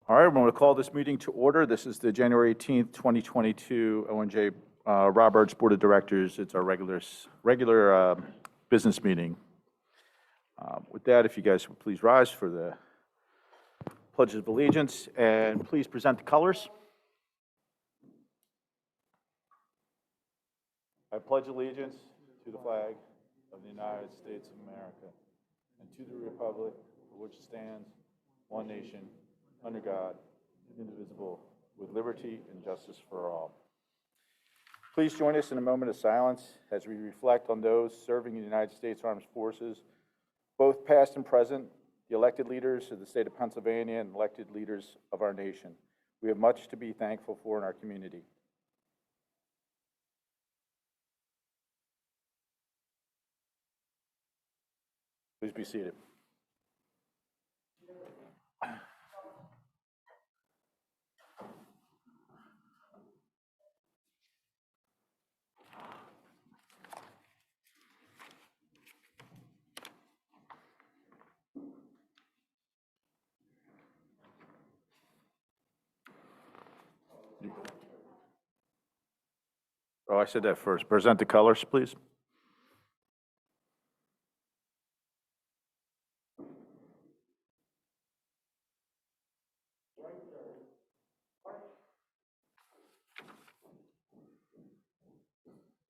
All right, I'm going to call this meeting to order. This is the January 18th, 2022 ONJ Roberts Board of Directors. It's our regular business meeting. With that, if you guys would please rise for the Pledge of Allegiance and please present the colors. I pledge allegiance to the flag of the United States of America and to the republic for which it stands, one nation, under God, indivisible, with liberty and justice for all. Please join us in a moment of silence as we reflect on those serving in the United States Armed Forces, both past and present, the elected leaders of the state of Pennsylvania and elected leaders of our nation. We have much to be thankful for in our community. Please be seated. Oh, I said that first. Present the colors, please.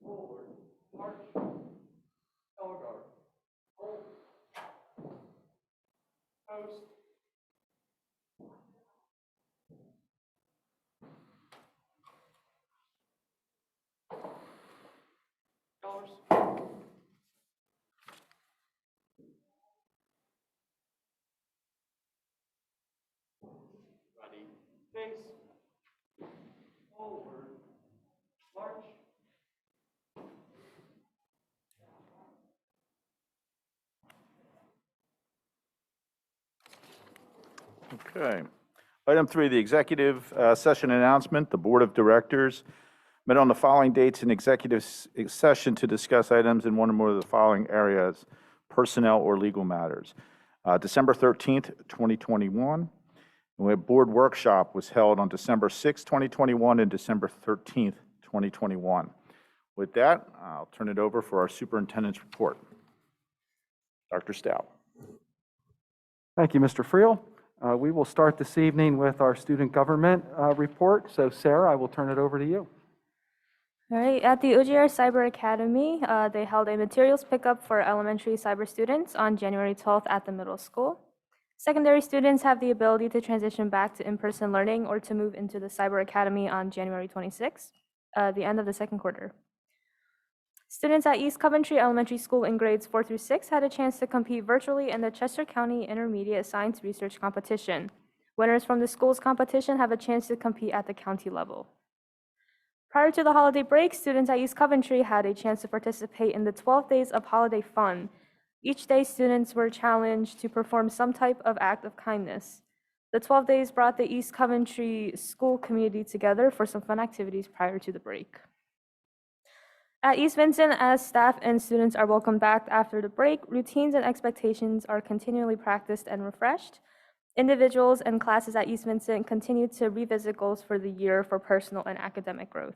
Forward, march, color guard, hold, post, colors, ready, face, forward, march. Okay. Item 3, the executive session announcement. The Board of Directors met on the following dates in executive session to discuss items in one or more of the following areas: personnel or legal matters. December 13th, 2021. And a board workshop was held on December 6th, 2021 and December 13th, 2021. With that, I'll turn it over for our superintendent's report. Dr. Stout. Thank you, Mr. Friel. We will start this evening with our student government report. So, Sarah, I will turn it over to you. All right, at the OGR Cyber Academy, they held a materials pickup for elementary cyber students on January 12th at the middle school. Secondary students have the ability to transition back to in-person learning or to move into the Cyber Academy on January 26th, the end of the second quarter. Students at East Coventry Elementary School in grades 4 through 6 had a chance to compete virtually in the Chester County Intermediate Science Research Competition. Winners from the school's competition have a chance to compete at the county level. Prior to the holiday break, students at East Coventry had a chance to participate in the 12 Days of Holiday Fun. Each day, students were challenged to perform some type of act of kindness. The 12 days brought the East Coventry school community together for some fun activities prior to the break. At East Vincent, as staff and students are welcomed back after the break, routines and expectations are continually practiced and refreshed. Individuals and classes at East Vincent continue to revisit goals for the year for personal and academic growth.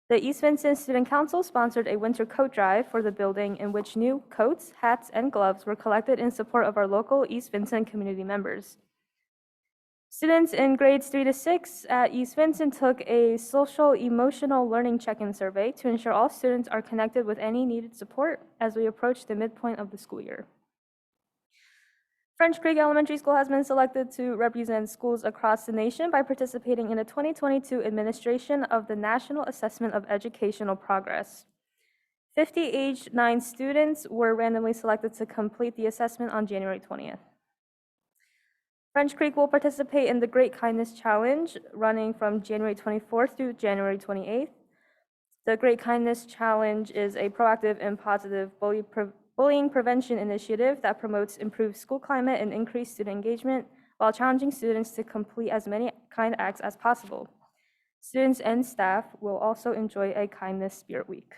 The East Vincent Student Council sponsored a winter coat drive for the building in which new coats, hats, and gloves were collected in support of our local East Vincent community members. Students in grades 3 to 6 at East Vincent took a social emotional learning check-in survey to ensure all students are connected with any needed support as we approach the midpoint of the school year. French Creek Elementary School has been selected to represent schools across the nation by participating in the 2022 administration of the National Assessment of Educational Progress. 50 age 9 students were randomly selected to complete the assessment on January 20th. French Creek will participate in the Great Kindness Challenge running from January 24th through January 28th. The Great Kindness Challenge is a proactive and positive bullying prevention initiative that promotes improved school climate and increased student engagement while challenging students to complete as many kind acts as possible. Students and staff will also enjoy a Kindness Spirit Week.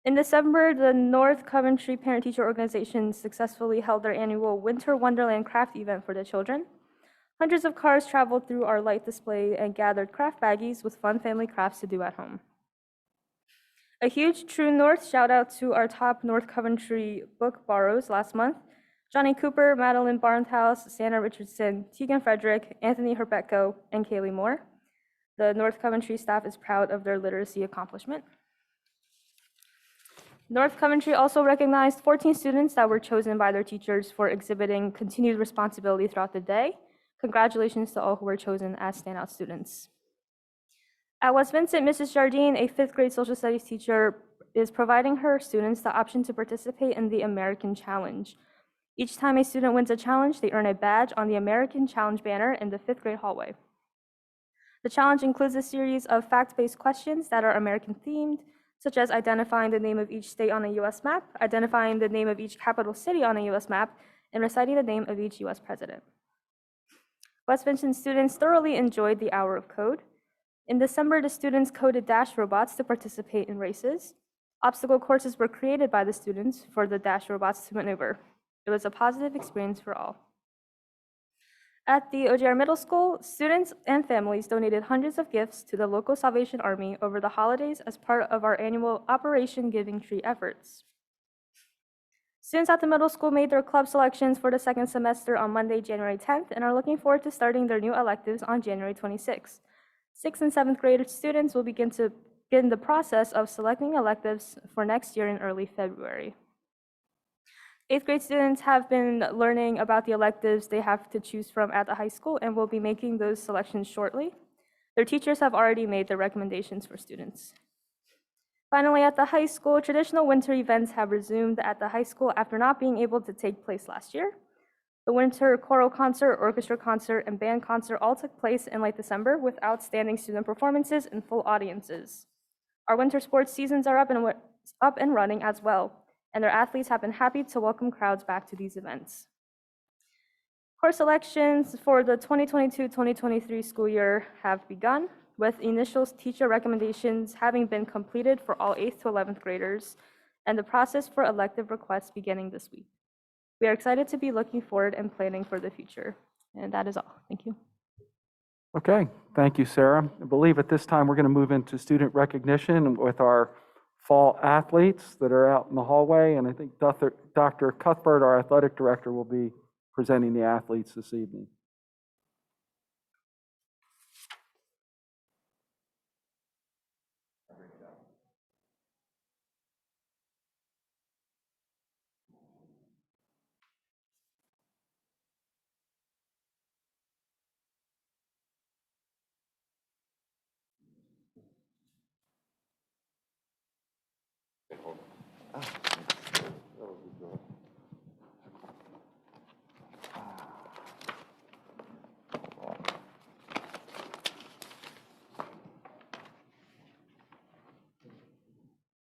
In December, the North Coventry Parent-Teacher Organization successfully held their annual Winter Wonderland craft event for the children. Hundreds of cars traveled through our light display and gathered craft baggies with fun family crafts to do at home. A huge True North shout out to our top North Coventry book borrows last month: Johnny Cooper, Madeline Barnhouse, Santa Richardson, Tegan Frederick, Anthony Herpetko, and Kaylee Moore. The North Coventry staff is proud of their literacy accomplishment. North Coventry also recognized 14 students that were chosen by their teachers for exhibiting continued responsibility throughout the day. Congratulations to all who were chosen as standout students. At West Vincent, Mrs. Jardine, a 5th grade social studies teacher, is providing her students the option to participate in the American Challenge. Each time a student wins a challenge, they earn a badge on the American Challenge banner in the 5th grade hallway. The challenge includes a series of fact-based questions that are American-themed, such as identifying the name of each state on a U.S. map, identifying the name of each capital city on a U.S. map, and reciting the name of each U.S. president. West Vincent students thoroughly enjoyed the Hour of Code. In December, the students coded Dash robots to participate in races. Obstacle courses were created by the students for the Dash robots to maneuver. It was a positive experience for all. At the OJR Middle School, students and families donated hundreds of gifts to the local Salvation Army over the holidays as part of our annual Operation Giving Tree efforts. Students at the middle school made their club selections for the second semester on Monday, January 10th, and are looking forward to starting their new electives on January 26th. 6th and 7th grade students will begin the process of selecting electives for next year in early February. 8th grade students have been learning about the electives they have to choose from at the high school and will be making those selections shortly. Their teachers have already made their recommendations for students. Finally, at the high school, traditional winter events have resumed at the high school after not being able to take place last year. The winter choral concert, orchestra concert, and band concert all took place in late December with outstanding student performances and full audiences. Our winter sports seasons are up and running as well, and their athletes have been happy to welcome crowds back to these events. Course selections for the 2022-2023 school year have begun, with initial teacher recommendations having been completed for all 8th to 11th graders, and the process for elective requests beginning this week. We are excited to be looking forward and planning for the future. And that is all. Thank you. Okay, thank you, Sarah. I believe at this time we're going to move into student recognition with our fall athletes that are out in the hallway. And I think Dr. Cuthbert, our athletic director, will be presenting the athletes this evening.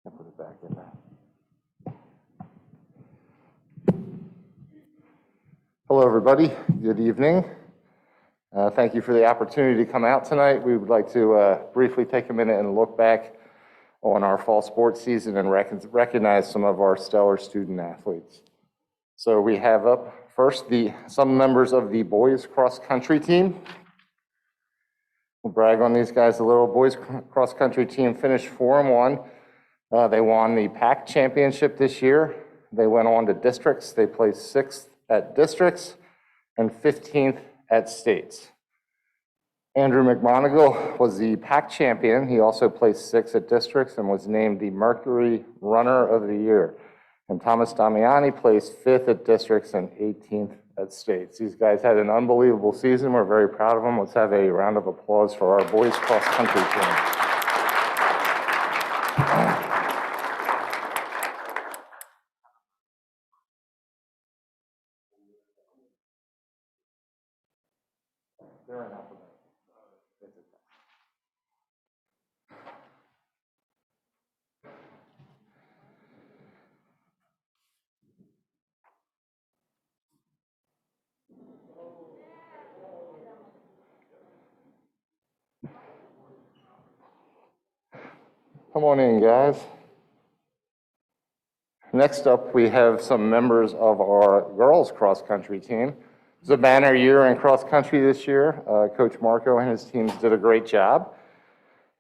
I'll put it back in there. Hello, everybody. Good evening. Thank you for the opportunity to come out tonight. We would like to briefly take a minute and look back on our fall sports season and recognize some of our stellar student athletes. So we have up first some members of the boys cross country team. We'll brag on these guys a little. Boys cross country team finished 4-1. They won the PAC championship this year. They went on to districts. They placed 6th at districts and 15th at states. Andrew McMonigal was the PAC champion. He also placed 6th at districts and was named the Mercury Runner of the Year. And Thomas Damiani placed 5th at districts and 18th at states. These guys had an unbelievable season. We're very proud of them. Let's have a round of applause for our boys cross country team. Come on in, guys. Next up, we have some members of our girls cross-country team. was a banner year in cross-country this year. Coach Marco and his teams did a great job.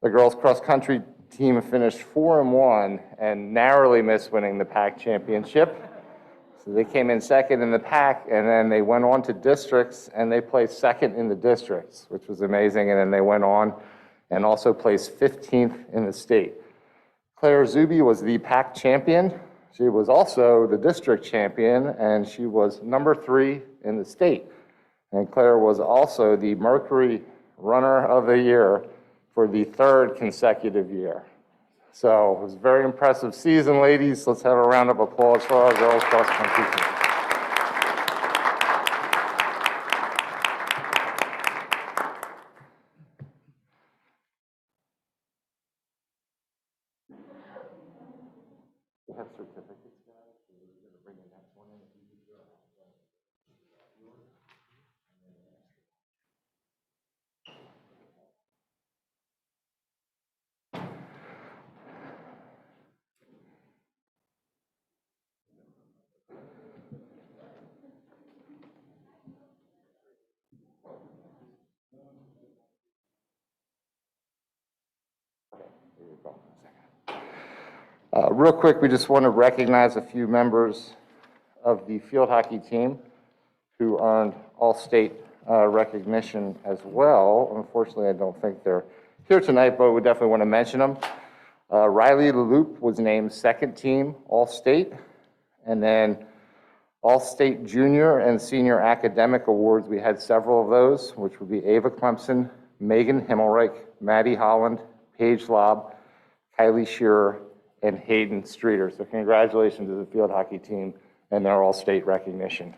The girls' cross-country team finished 4-1 and narrowly missed winning the PAC championship. So they came in second in the PAC, and then they went on to districts, and they placed second in the districts, which was amazing. And then they went on and also placed 15th in the state. Claire Zuby was the PAC champion. She was also the district champion, and she was number 3 in the state. And Claire was also the Mercury Runner of the Year for the 3rd consecutive year. So it was a very impressive season, ladies. Let's have a round of applause for our girls cross country team. We have certificates, guys. So we're going to bring the next one in. If you could go. Real quick, we just want to recognize a few members of the field hockey team who earned all-state recognition as well. Unfortunately, I don't think they're here tonight, but we definitely want to mention them. Riley LeLoup was named 2nd team all-state, and then all-state junior and senior academic awards. We had several of those, which would be Ava Clemson, Megan Himmelreich, Maddie Holland, Paige Lobb, Kylie Shearer, and Hayden Streeter. So congratulations to the field hockey team and their all-state recognition.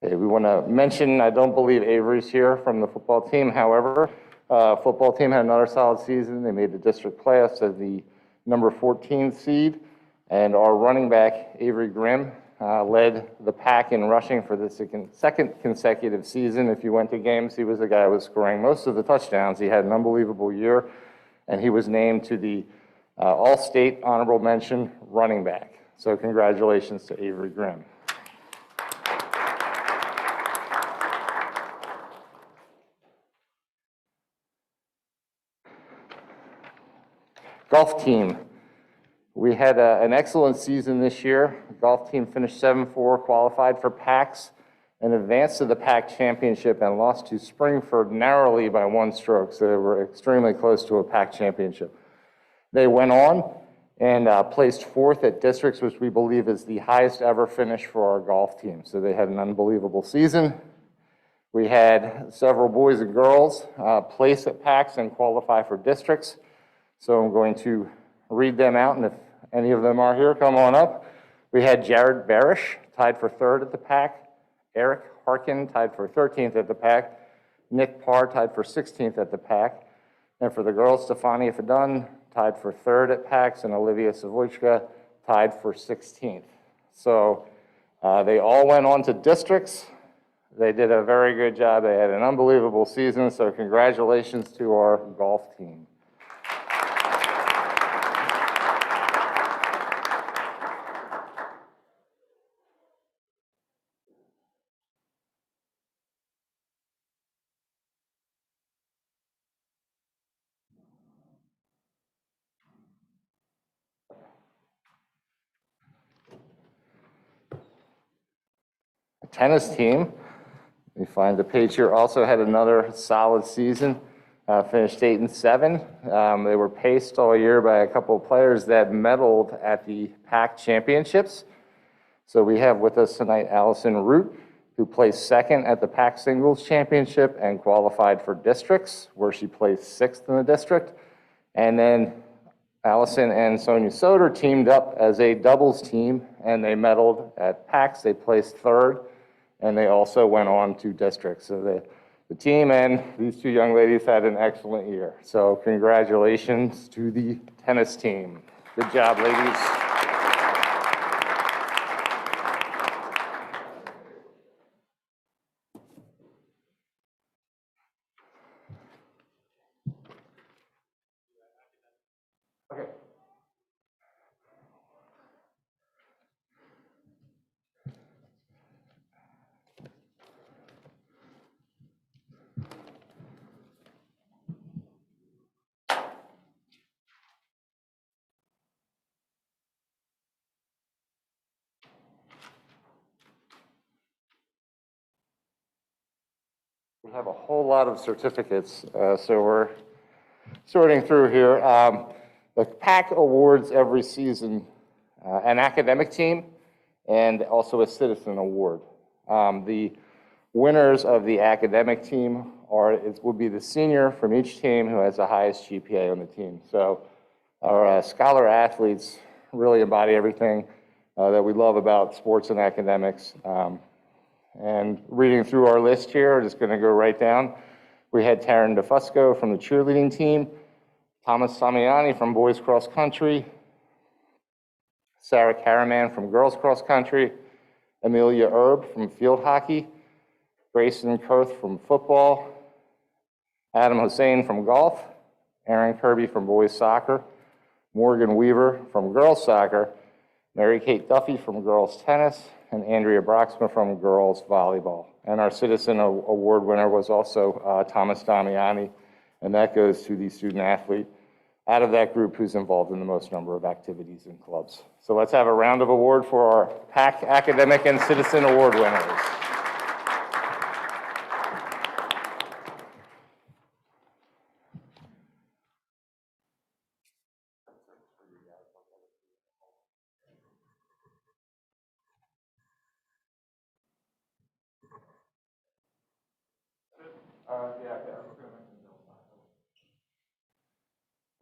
Okay, we want to mention, I don't believe Avery's here from the football team. However, football team had another solid season. They made the district playoffs as the number 14 seed. And our running back, Avery Grimm, led the PAC in rushing for the 2nd consecutive season. If you went to games, he was the guy who was scoring most of the touchdowns. He had an unbelievable year, and he was named to the All-State Honorable Mention running back. So congratulations to Avery Grimm. Golf team. We had an excellent season this year. The golf team finished 7-4, qualified for PACs, and advanced to the PAC championship and lost to Springford narrowly by 1 stroke, so they were extremely close to a PAC championship. They went on and placed 4th at districts, which we believe is the highest ever finish for our golf team. So they had an unbelievable season. We had several boys and girls place at PACs and qualify for districts. So I'm going to read them out, and if any of them are here, come on up. We had Jared Barish, tied for 3rd at the PAC. Eric Harkin, tied for 13th at the PAC. Nick Parr, tied for 16th at the PAC. And for the girls, Stefania Fadun, tied for 3rd at PACs, and Olivia Savoychka, tied for 16th. So they all went on to districts. They did a very good job. They had an unbelievable season, so congratulations to our golf team. Tennis team, we find the page here, also had another solid season, finished 8-7. They were paced all year by a couple of players that medaled at the PAC championships. So we have with us tonight Allison Root, who placed 2nd at the PAC singles championship and qualified for districts, where she placed 6th in the district. And then Allison and Sonia Soder teamed up as a doubles team, and they medaled at PACs. They placed 3rd. And they also went on to districts. So the team and these 2 young ladies had an excellent year. So congratulations to the tennis team. Good job, ladies. We have a whole lot of certificates, so we're sorting through here. The PAC awards every season an academic team and also a citizen award. The winners of the academic team will be the senior from each team who has the highest GPA on the team. So our scholar athletes really embody everything that we love about sports and academics. And reading through our list here, I'm just going to go right down. We had Taryn DeFusco from the cheerleading team, Thomas Samiani from boys cross country, Sarah Caraman from girls cross country, Amelia Erb from field hockey, Grayson Kurth from football, Adam Hussein from golf, Aaron Kirby from boys soccer, Morgan Weaver from girls soccer, Mary Kate Duffy from girls tennis, and Andrea Broxma from girls volleyball. And our Citizen Award winner was also Thomas Damiani, and that goes to the student athlete out of that group who's involved in the most number of activities and clubs. So let's have a round of award for our PAC Academic and Citizen Award winners.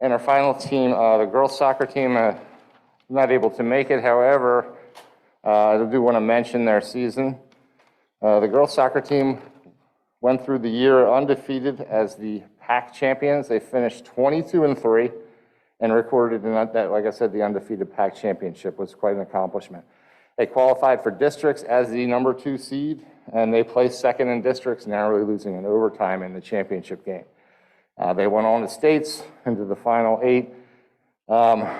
And our final team, the girls soccer team, not able to make it. However, I do want to mention their season. The girls soccer team went through the year undefeated as the PAC champions. They finished 22-3 and recorded in that, like I said, the undefeated PAC championship was quite an accomplishment. They qualified for districts as the number 2 seed, and they placed second in districts, narrowly losing in overtime in the championship game. They went on to states into the final 8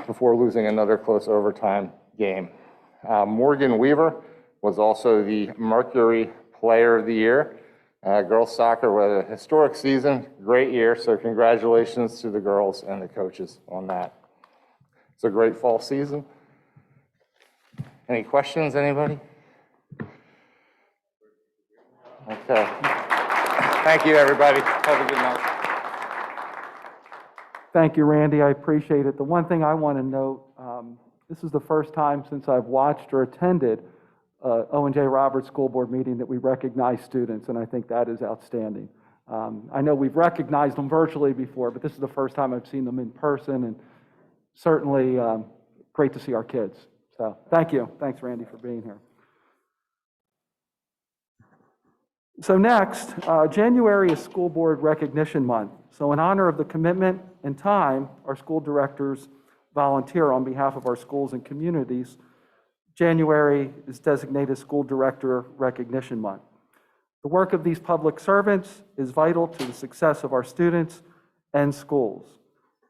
before losing another close overtime game. Morgan Weaver was also the Mercury Player of the Year. Girls soccer was a historic season, great year, so congratulations to the girls and the coaches on that. It's a great fall season. Any questions, anybody? Okay. Thank you, everybody. Have a good night. Thank you, Randy. I appreciate it. The one thing I want to note, this is the first time since I've watched or attended Owen J. Roberts School Board meeting that we recognize students, and I think that is outstanding. I know we've recognized them virtually before, but this is the first time I've seen them in person, and certainly great to see our kids. So thank you. Thanks, Randy, for being here. So next, January is School Board Recognition Month. So in honor of the commitment and time our school directors volunteer on behalf of our schools and communities, January is designated School Director Recognition Month. The work of these public servants is vital to the success of our students and schools.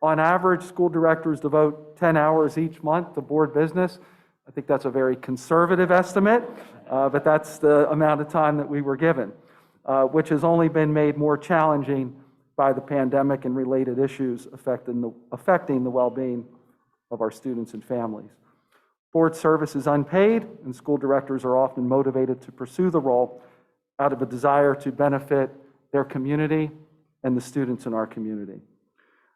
On average, school directors devote 10 hours each month to board business. I think that's a very conservative estimate, but that's the amount of time that we were given, which has only been made more challenging by the pandemic and related issues affecting the well-being of our students and families. Board service is unpaid, and school directors are often motivated to pursue the role out of a desire to benefit their community and the students in our community.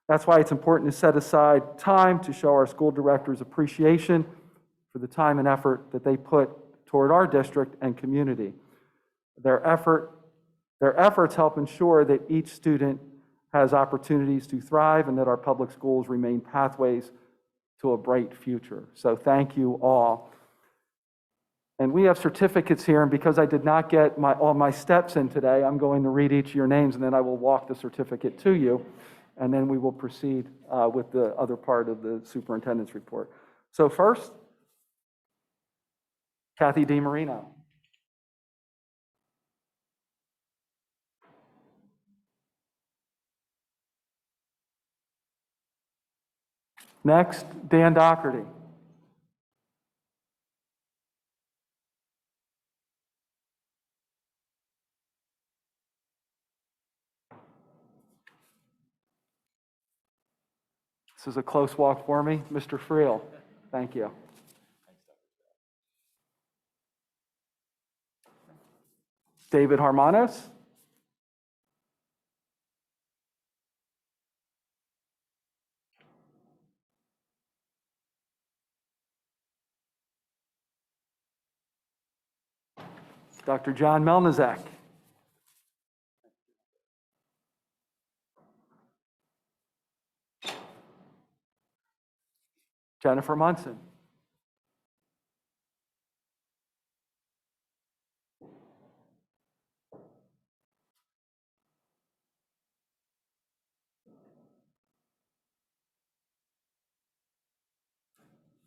That's why it's important to set aside time to show our school directors appreciation for the time and effort that they put toward our district and community. Their efforts help ensure that each student has opportunities to thrive and that our public schools remain pathways to a bright future. So thank you all. And we have certificates here, and because I did not get all my steps in today, I'm going to read each of your names, and then I will walk the certificate to you, and then we will proceed with the other part of the superintendent's report. So first, Kathy DiMarino. Next, Dan Doherty. This is a close walk for me. Mr. Friel, thank you. David Harmanos. Dr. John Melnizak. Jennifer Munson.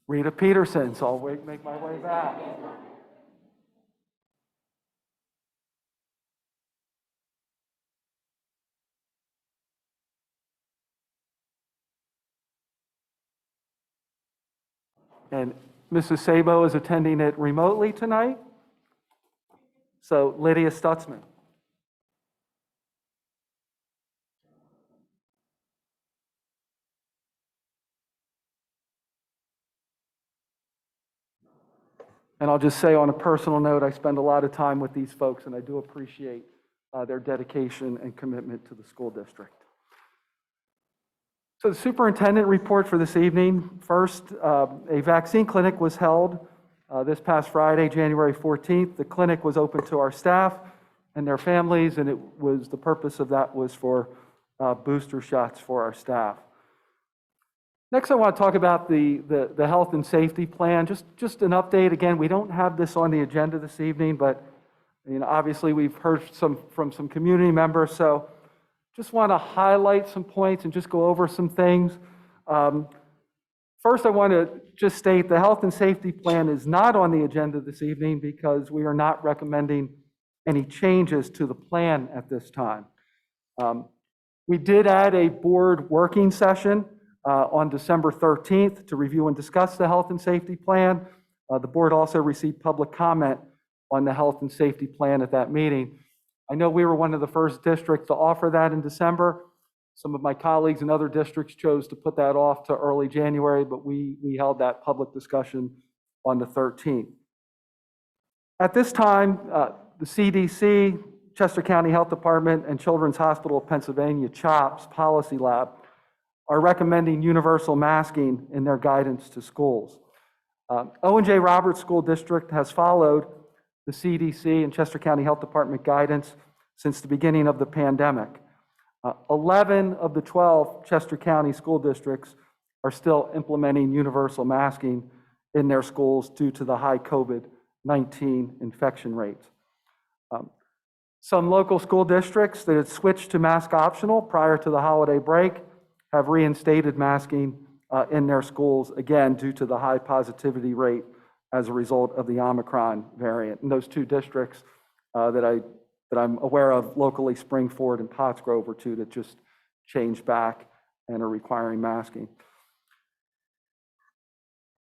Rita Peterson, so I'll make my way back. And Mrs. Sabo is attending it remotely tonight. So Lydia Stutzman. And I'll just say on a personal note, I spend a lot of time with these folks, and I do appreciate their dedication and commitment to the school district. So the superintendent report for this evening. First, a vaccine clinic was held this past Friday, January 14th. The clinic was open to our staff and their families, and the purpose of that was for booster shots for our staff. Next, I want to talk about the health and safety plan. Just an update. Again, we don't have this on the agenda this evening, but obviously we've heard from some community members, so just want to highlight some points and just go over some things. First, I want to just state the health and safety plan is not on the agenda this evening because we are not recommending any changes to the plan at this time. We did add a board working session on December 13th to review and discuss the health and safety plan. The board also received public comment on the health and safety plan at that meeting. I know we were one of the first districts to offer that in December. Some of my colleagues in other districts chose to put that off to early January, but we held that public discussion on the 13th. At this time, the CDC, Chester County Health Department, and Children's Hospital of Pennsylvania, CHOPS Policy Lab, are recommending universal masking in their guidance to schools. Owen J. Roberts School District has followed the CDC and Chester County Health Department guidance since the beginning of the pandemic. 11 of the 12 Chester County school districts are still implementing universal masking in their schools due to the high COVID-19 infection rates. Some local school districts that had switched to mask optional prior to the holiday break have reinstated masking in their schools, again, due to the high positivity rate as a result of the Omicron variant. And those two districts that I'm aware of locally, Springford and Pottsgrove, are two that just changed back and are requiring masking.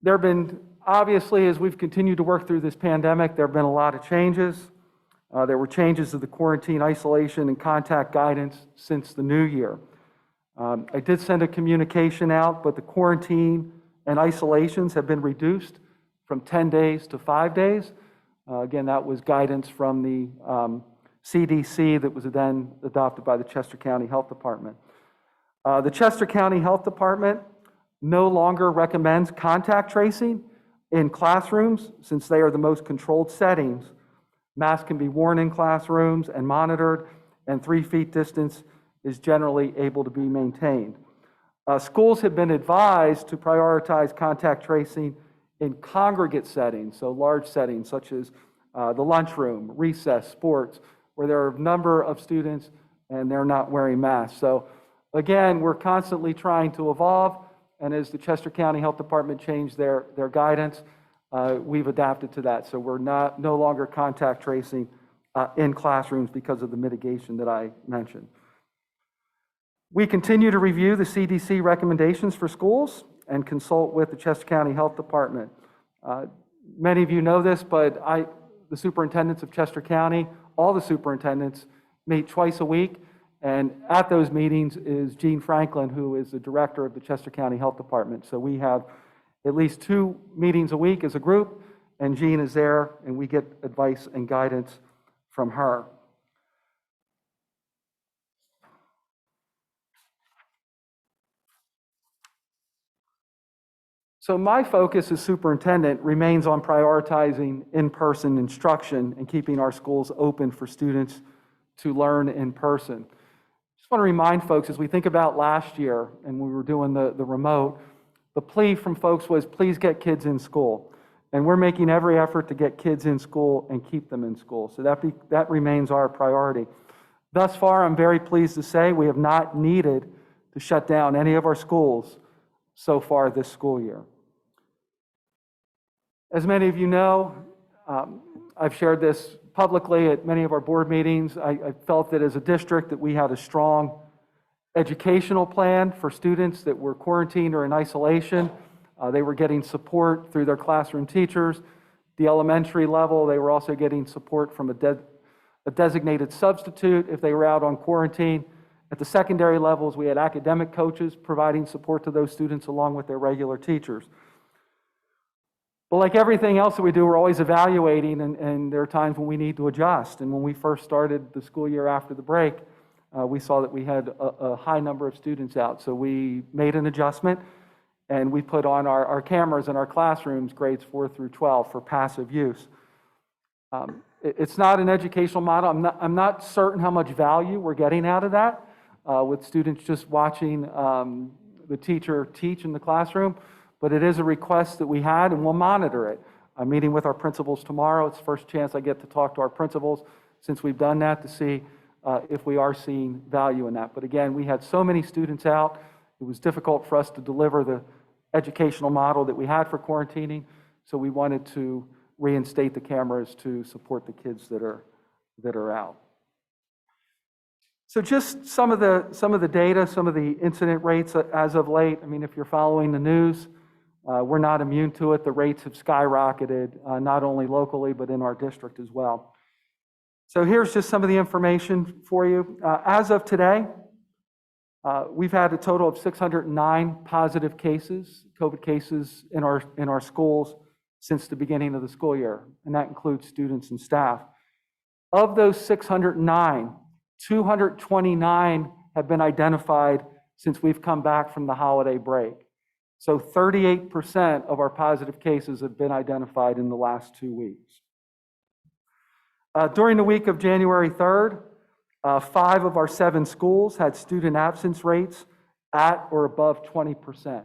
There have been, obviously, as we've continued to work through this pandemic, there have been a lot of changes. There were changes to the quarantine, isolation, and contact guidance since the new year. I did send a communication out, but the quarantine and isolations have been reduced from 10 days to 5 days. Again, that was guidance from the CDC that was then adopted by the Chester County Health Department. The Chester County Health Department no longer recommends contact tracing in classrooms since they are the most controlled settings. Masks can be worn in classrooms and monitored, and 3 feet distance is generally able to be maintained. Schools have been advised to prioritize contact tracing in congregate settings, so large settings such as the lunchroom, recess, sports, where there are a number of students and they're not wearing masks. So again, we're constantly trying to evolve, and as the Chester County Health Department changed their guidance, we've adapted to that. So we're no longer contact tracing in classrooms because of the mitigation that I mentioned. We continue to review the CDC recommendations for schools and consult with the Chester County Health Department. Many of you know this, but the superintendents of Chester County, all the superintendents, meet twice a week, and at those meetings is Gene Franklin, who is the director of the Chester County Health Department. So we have at least 2 meetings a week as a group, and Gene is there, and we get advice and guidance from her. So my focus as superintendent remains on prioritizing in-person instruction and keeping our schools open for students to learn in person. Just want to remind folks, as we think about last year and we were doing the remote, the plea from folks was, please get kids in school. And we're making every effort to get kids in school and keep them in school. So that remains our priority. Thus far, I'm very pleased to say we have not needed to shut down any of our schools so far this school year. As many of you know, I've shared this publicly at many of our board meetings. I felt that as a district that we had a strong educational plan for students that were quarantined or in isolation. They were getting support through their classroom teachers. The elementary level, they were also getting support from a designated substitute if they were out on quarantine. At the secondary levels, we had academic coaches providing support to those students along with their regular teachers. But like everything else that we do, we're always evaluating, and there are times when we need to adjust. And when we first started the school year after the break, we saw that we had a high number of students out. So we made an adjustment, and we put on our cameras in our classrooms, grades 4 through 12, for passive use. It's not an educational model. I'm not certain how much value we're getting out of that with students just watching the teacher teach in the classroom, but it is a request that we had, and we'll monitor it. I'm meeting with our principals tomorrow. It's the first chance I get to talk to our principals since we've done that to see if we are seeing value in that. But again, we had so many students out, it was difficult for us to deliver the educational model that we had for quarantining, so we wanted to reinstate the cameras to support the kids that are out. So just some of the data, some of the incident rates as of late. I mean, if you're following the news, we're not immune to it. The rates have skyrocketed, not only locally, but in our district as well. So here's just some of the information for you. As of today, we've had a total of 609 positive cases, COVID cases in our schools since the beginning of the school year, and that includes students and staff. Of those 609, 229 have been identified since we've come back from the holiday break. So 38% of our positive cases have been identified in the last 2 weeks. During the week of January 3rd, 5 of our 7 schools had student absence rates at or above 20%.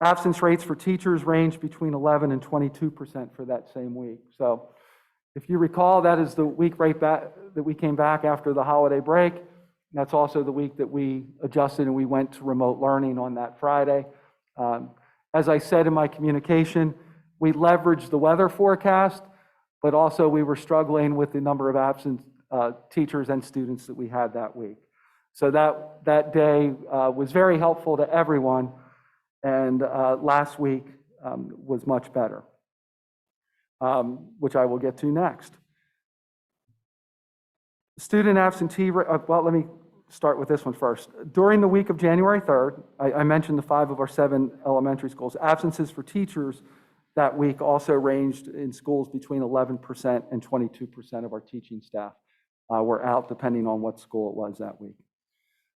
Absence rates for teachers range between 11 and 22% for that same week. So if you recall, that is the week right back that we came back after the holiday break. That's also the week that we adjusted and we went to remote learning on that Friday. As I said in my communication, we leveraged the weather forecast, but also we were struggling with the number of absent teachers and students that we had that week. So that day was very helpful to everyone, and last week was much better, which I will get to next. Student absentee rate, well, let me start with this one first. During the week of January 3rd, I mentioned the 5 of our 7 elementary schools. Absences for teachers that week also ranged in schools between 11% and 22% of our teaching staff were out, depending on what school it was that week.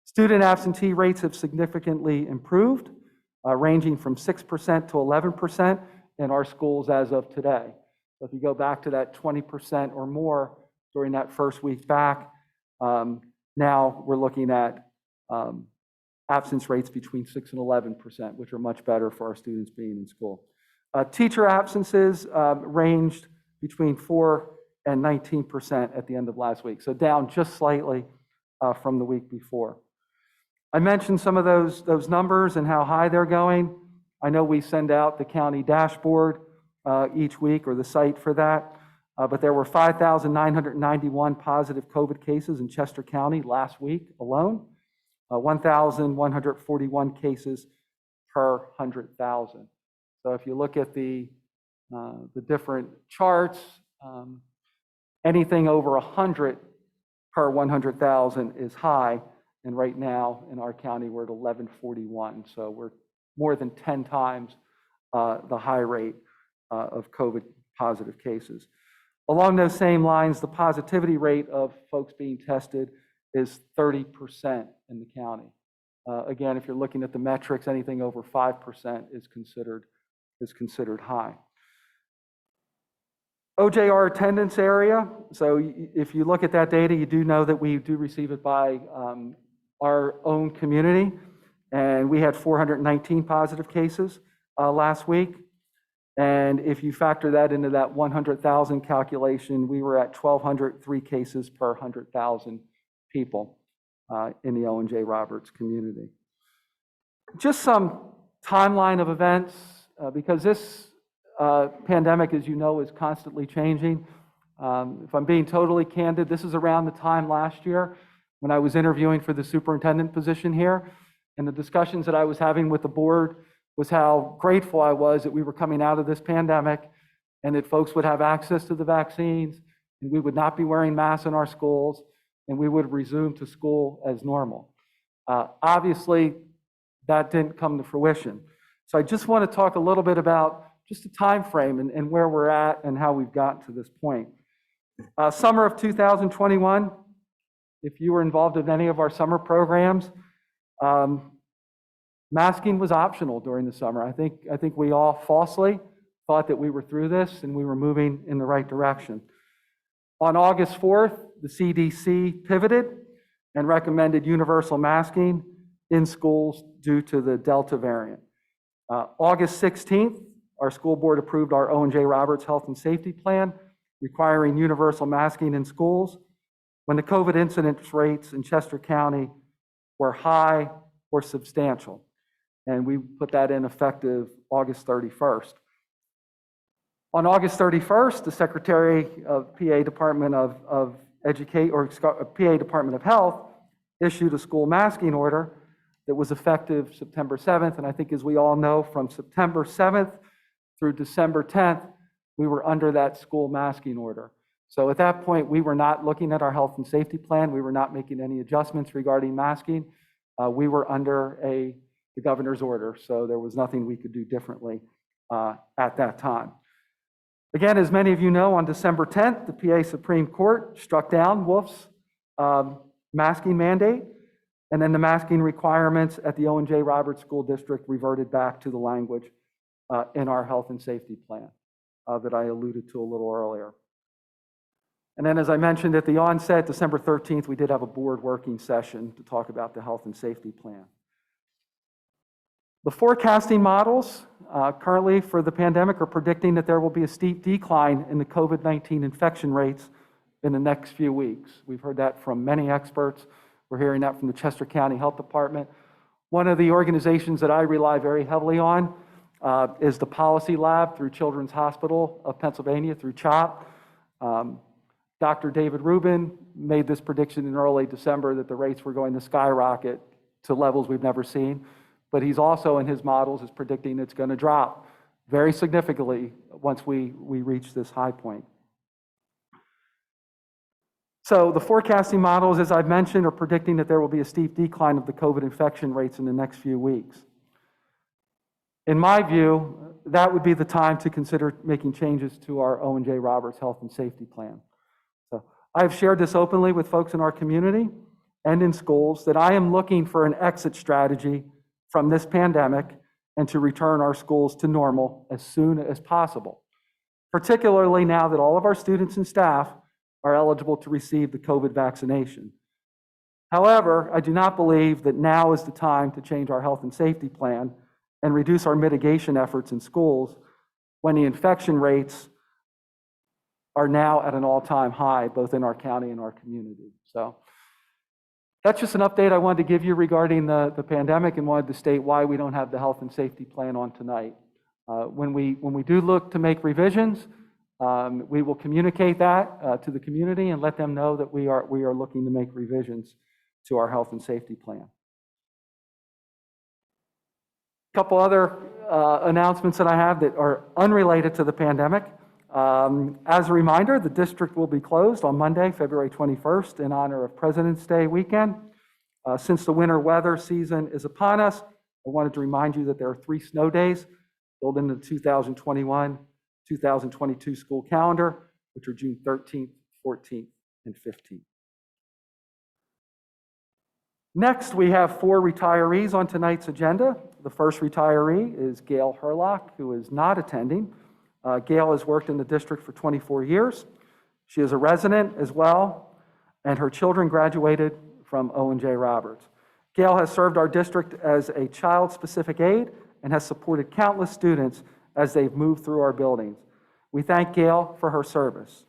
Student absentee rates have significantly improved, ranging from 6% to 11% in our schools as of today. So if you go back to that 20% or more during that first week back, now we're looking at absence rates between 6 and 11%, which are much better for our students being in school. Teacher absences ranged between 4 and 19% at the end of last week, so down just slightly from the week before. I mentioned some of those numbers and how high they're going. I know we send out the county dashboard each week, or the site for that, but there were 5,991 positive COVID cases in Chester County last week alone, 1,141 cases per 100,000. So if you look at the different charts, anything over 100 per 100,000 is high, and right now in our county we're at 1141, so we're more than 10 times the high rate of COVID positive cases. Along those same lines, the positivity rate of folks being tested is 30% in the county. Again, if you're looking at the metrics, anything over 5% is considered high. OJR attendance area. So if you look at that data, you do know that we do receive it by our own community. And we had 419 positive cases last week. And if you factor that into that 100,000 calculation, we were at 1,203 cases per 100,000 people in the Owen J. Roberts community. Just some timeline of events, because this pandemic, as you know, is constantly changing. If I'm being totally candid, this is around the time last year when I was interviewing for the superintendent position here. And the discussions that I was having with the board was how grateful I was that we were coming out of this pandemic and that folks would have access to the vaccines and we would not be wearing masks in our schools and we would resume to school as normal. Obviously, that didn't come to fruition. So I just want to talk a little bit about just the time frame and where we're at and how we've gotten to this point. Summer of 2021, if you were involved in any of our summer programs, masking was optional during the summer. I think we all falsely thought that we were through this and we were moving in the right direction. On August 4th, the CDC pivoted and recommended universal masking in schools due to the Delta variant. August 16th, our school board approved our Owen J. Roberts Health and Safety Plan requiring universal masking in schools when the COVID incidence rates in Chester County were high or substantial. And we put that in effective August 31st. On August 31st, the Secretary of PA Department of Education or PA Department of Health issued a school masking order that was effective September 7th. And I think, as we all know, from September 7th through December 10th, we were under that school masking order. So at that point, we were not looking at our health and safety plan. We were not making any adjustments regarding masking. We were under the governor's order, so there was nothing we could do differently at that time. Again, as many of you know, on December 10th, the PA Supreme Court struck down Wolf's masking mandate, and then the masking requirements at the Owen J. Roberts School District reverted back to the language in our health and safety plan that I alluded to a little earlier. And then, as I mentioned at the onset, December 13th, we did have a board working session to talk about the health and safety plan. The forecasting models currently for the pandemic are predicting that there will be a steep decline in the COVID-19 infection rates in the next few weeks. We've heard that from many experts. We're hearing that from the Chester County Health Department. One of the organizations that I rely very heavily on is the Policy Lab through Children's Hospital of Pennsylvania, through CHOP. Dr. David Rubin made this prediction in early December that the rates were going to skyrocket to levels we've never seen. But he's also, in his models, is predicting it's going to drop very significantly once we reach this high point. So the forecasting models, as I've mentioned, are predicting that there will be a steep decline of the COVID infection rates in the next few weeks. In my view, that would be the time to consider making changes to our Owen J. Roberts Health and Safety Plan. So I've shared this openly with folks in our community and in schools that I am looking for an exit strategy from this pandemic and to return our schools to normal as soon as possible, particularly now that all of our students and staff are eligible to receive the COVID vaccination. However, I do not believe that now is the time to change our health and safety plan and reduce our mitigation efforts in schools when the infection rates are now at an all-time high, both in our county and our community. So that's just an update I wanted to give you regarding the pandemic, and wanted to state why we don't have the health and safety plan on tonight. When we do look to make revisions, we will communicate that to the community and let them know that we are looking to make revisions to our health and safety plan. A couple other announcements that I have that are unrelated to the pandemic. As a reminder, the district will be closed on Monday, February 21st, in honor of President's Day weekend. Since the winter weather season is upon us, I wanted to remind you that there are 3 snow days built into the 2021-2022 school calendar, which are June 13th, 14th, and 15th. Next, we have 4 retirees on tonight's agenda. The first retiree is Gail Herlock, who is not attending. Gail has worked in the district for 24 years. She is a resident as well, and her children graduated from Owen J. Roberts. Gail has served our district as a child-specific aide and has supported countless students as they've moved through our buildings. We thank Gail for her service.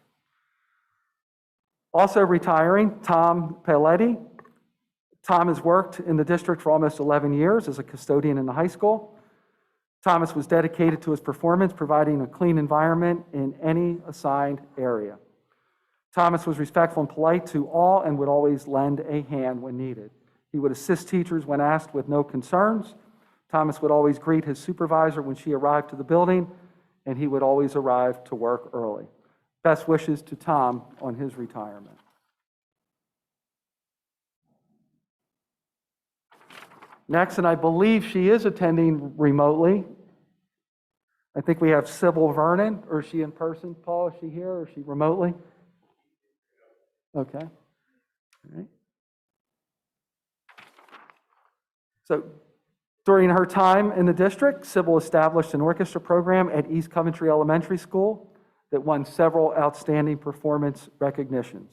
Also retiring, Tom Paletti. Tom has worked in the district for almost 11 years as a custodian in the high school. Thomas was dedicated to his performance, providing a clean environment in any assigned area. Thomas was respectful and polite to all and would always lend a hand when needed. He would assist teachers when asked with no concerns. Thomas would always greet his supervisor when she arrived to the building, and he would always arrive to work early. Best wishes to Tom on his retirement. Next, and I believe she is attending remotely. I think we have Sybil Vernon, or is she in person? Paul, is she here, or is she remotely? Okay. All right. So during her time in the district, Sybil established an orchestra program at East Coventry Elementary School that won several outstanding performance recognitions.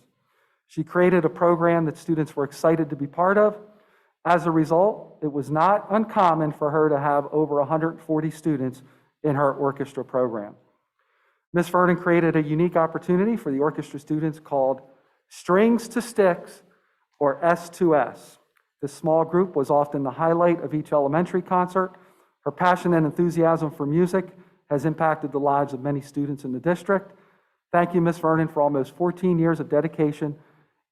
She created a program that students were excited to be part of. As a result, it was not uncommon for her to have over 140 students in her orchestra program. Ms. Vernon created a unique opportunity for the orchestra students called Strings to Sticks, or S2S. This small group was often the highlight of each elementary concert. Her passion and enthusiasm for music has impacted the lives of many students in the district. Thank you, Ms. Vernon, for almost 14 years of dedication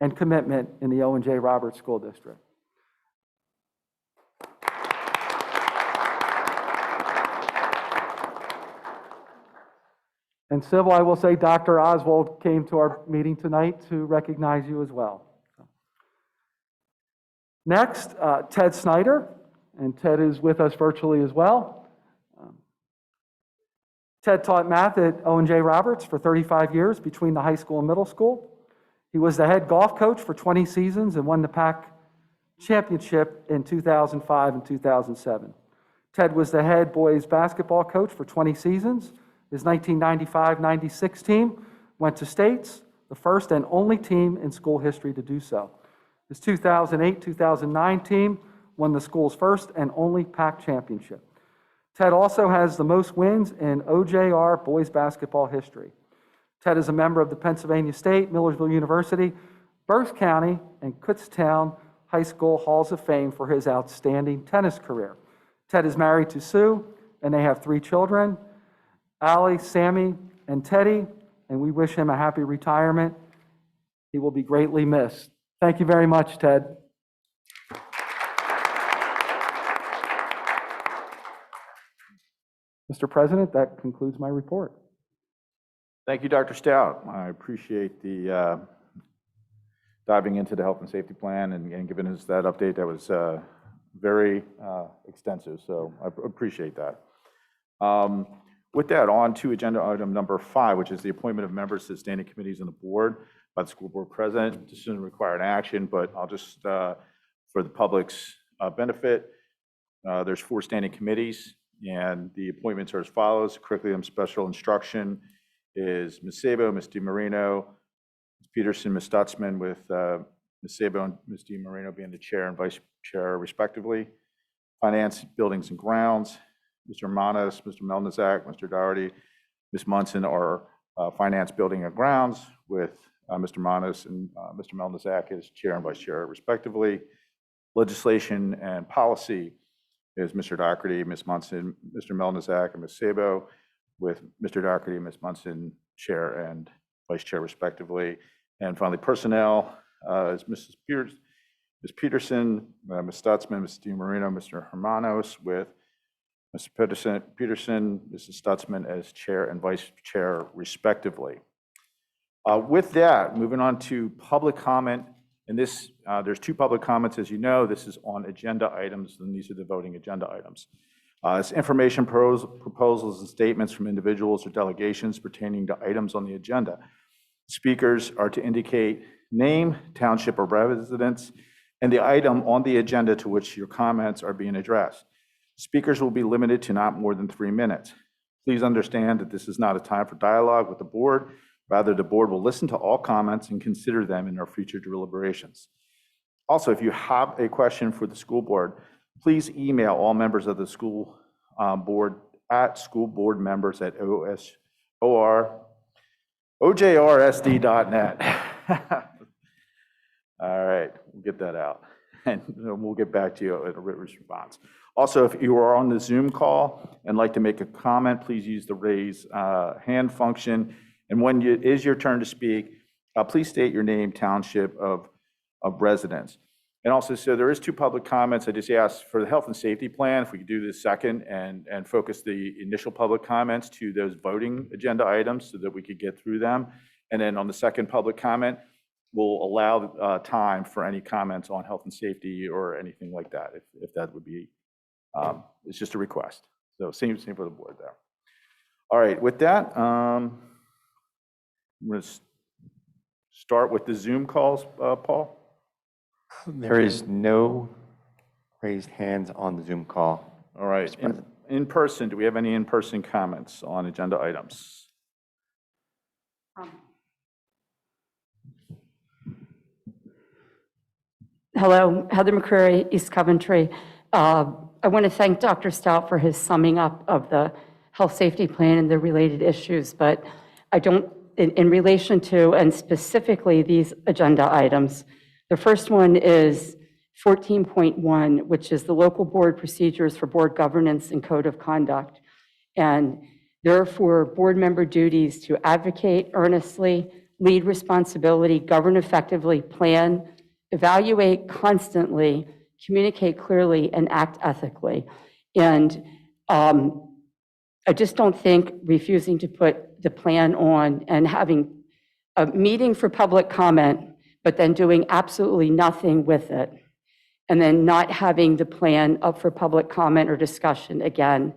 and commitment in the Owen J. Roberts School District. And Sybil, I will say Dr. Oswald came to our meeting tonight to recognize you as well. Next, Ted Snyder, and Ted is with us virtually as well. Ted taught math at Owen J. Roberts for 35 years between the high school and middle school. He was the head golf coach for 20 seasons and won the PAC championship in 2005 and 2007. Ted was the head boys basketball coach for 20 seasons. His 1995-96 team went to states, the first and only team in school history to do so. His 2008-2009 team won the school's first and only PAC championship. Ted also has the most wins in OJR boys basketball history. Ted is a member of the Pennsylvania State, Millersville University, Berks County, and Kutztown High School Halls of Fame for his outstanding tennis career. Ted is married to Sue, and they have 3 children, Allie, Sammy, and Teddy, and we wish him a happy retirement. He will be greatly missed. Thank you very much, Ted. Mr. President, that concludes my report. Thank you, Dr. Stout. I appreciate the diving into the health and safety plan and giving us that update. That was very extensive, so I appreciate that. With that, on to agenda item number 5, which is the appointment of members to standing committees on the board by the school board president. This doesn't require an action, but I'll just, for the public's benefit, there's 4 standing committees, and the appointments are as follows. Curriculum Special Instruction is Ms. Sabo, Ms. DiMarino, Ms. Peterson, Ms. Stutzman, with Ms. Sabo and Ms. DiMarino being the chair and vice chair respectively. Finance, Buildings and Grounds, Mr. Manas, Mr. Melnizak, Mr. Doherty, Ms. Munson are Finance, Building and Grounds, with Mr. Manas and Mr. Melnizak as chair and vice chair respectively. Legislation and Policy is Mr. Doherty, Ms. Munson, Mr. Melnizak, and Ms. Sabo, with Mr. Doherty, Ms. Munson, chair and vice chair respectively. And finally, Personnel is Ms. Peterson, Ms. Stutzman, Ms. DiMarino, Mr. Hermanos, with Mr. Peterson, Mrs. Stutzman as chair and vice chair respectively. With that, moving on to public comment. And this, there's 2 public comments, as you know. This is on agenda items, and these are the voting agenda items. It's information, proposals, and statements from individuals or delegations pertaining to items on the agenda. Speakers are to indicate name, township, or residence and the item on the agenda to which your comments are being addressed. Speakers will be limited to not more than 3 minutes. Please understand that this is not a time for dialogue with the board. Rather, the board will listen to all comments and consider them in our future deliberations. Also, if you have a question for the school board, please email all members of the school board at ojrsd.net. All right, we'll get that out, and we'll get back to you in a written response. Also, if you are on the Zoom call and like to make a comment, please use the raise hand function. And when it is your turn to speak, please state your name, township of residence. And also, so there is 2 public comments. I just asked for the health and safety plan, if we could do this second and focus the initial public comments to those voting agenda items so that we could get through them. And then on the second public comment, we'll allow time for any comments on health and safety or anything like that, if that would be, it's just a request. So same for the board there. All right, with that, I'm going to start with the Zoom calls, Paul. There is no raised hands on the Zoom call. All right, in person, do we have any in-person comments on agenda items? Hello, Heather McCreary, East Coventry. I want to thank Dr. Stout for his summing up of the health safety plan and the related issues, but I don't, in relation to, and specifically these agenda items, the first one is 14.1, which is the local board procedures for board governance and code of conduct. And therefore, board member duties to advocate earnestly, lead responsibility, govern effectively, plan, evaluate constantly, communicate clearly, and act ethically. And I just don't think refusing to put the plan on and having a meeting for public comment, but then doing absolutely nothing with it, and then not having the plan up for public comment or discussion again,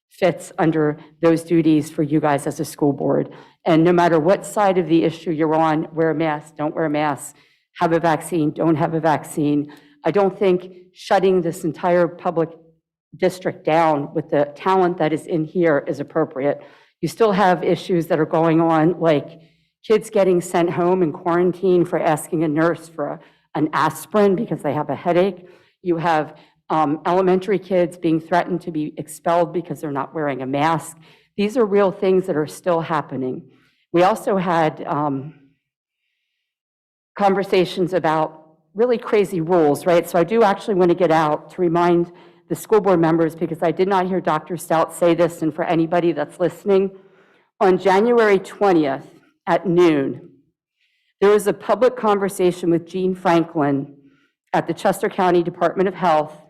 fits under those duties for you guys as a school board. And no matter what side of the issue you're on, wear a mask, don't wear a mask, have a vaccine, don't have a vaccine. I don't think shutting this entire public district down with the talent that is in here is appropriate. You still have issues that are going on, like kids getting sent home in quarantine for asking a nurse for an aspirin because they have a headache. You have elementary kids being threatened to be expelled because they're not wearing a mask. These are real things that are still happening. We also had conversations about really crazy rules, right? So I do actually want to get out to remind the school board members, because I did not hear Dr. Stout say this, and for anybody that's listening, on January 20th at noon, there was a public conversation with Gene Franklin at the Chester County Department of Health,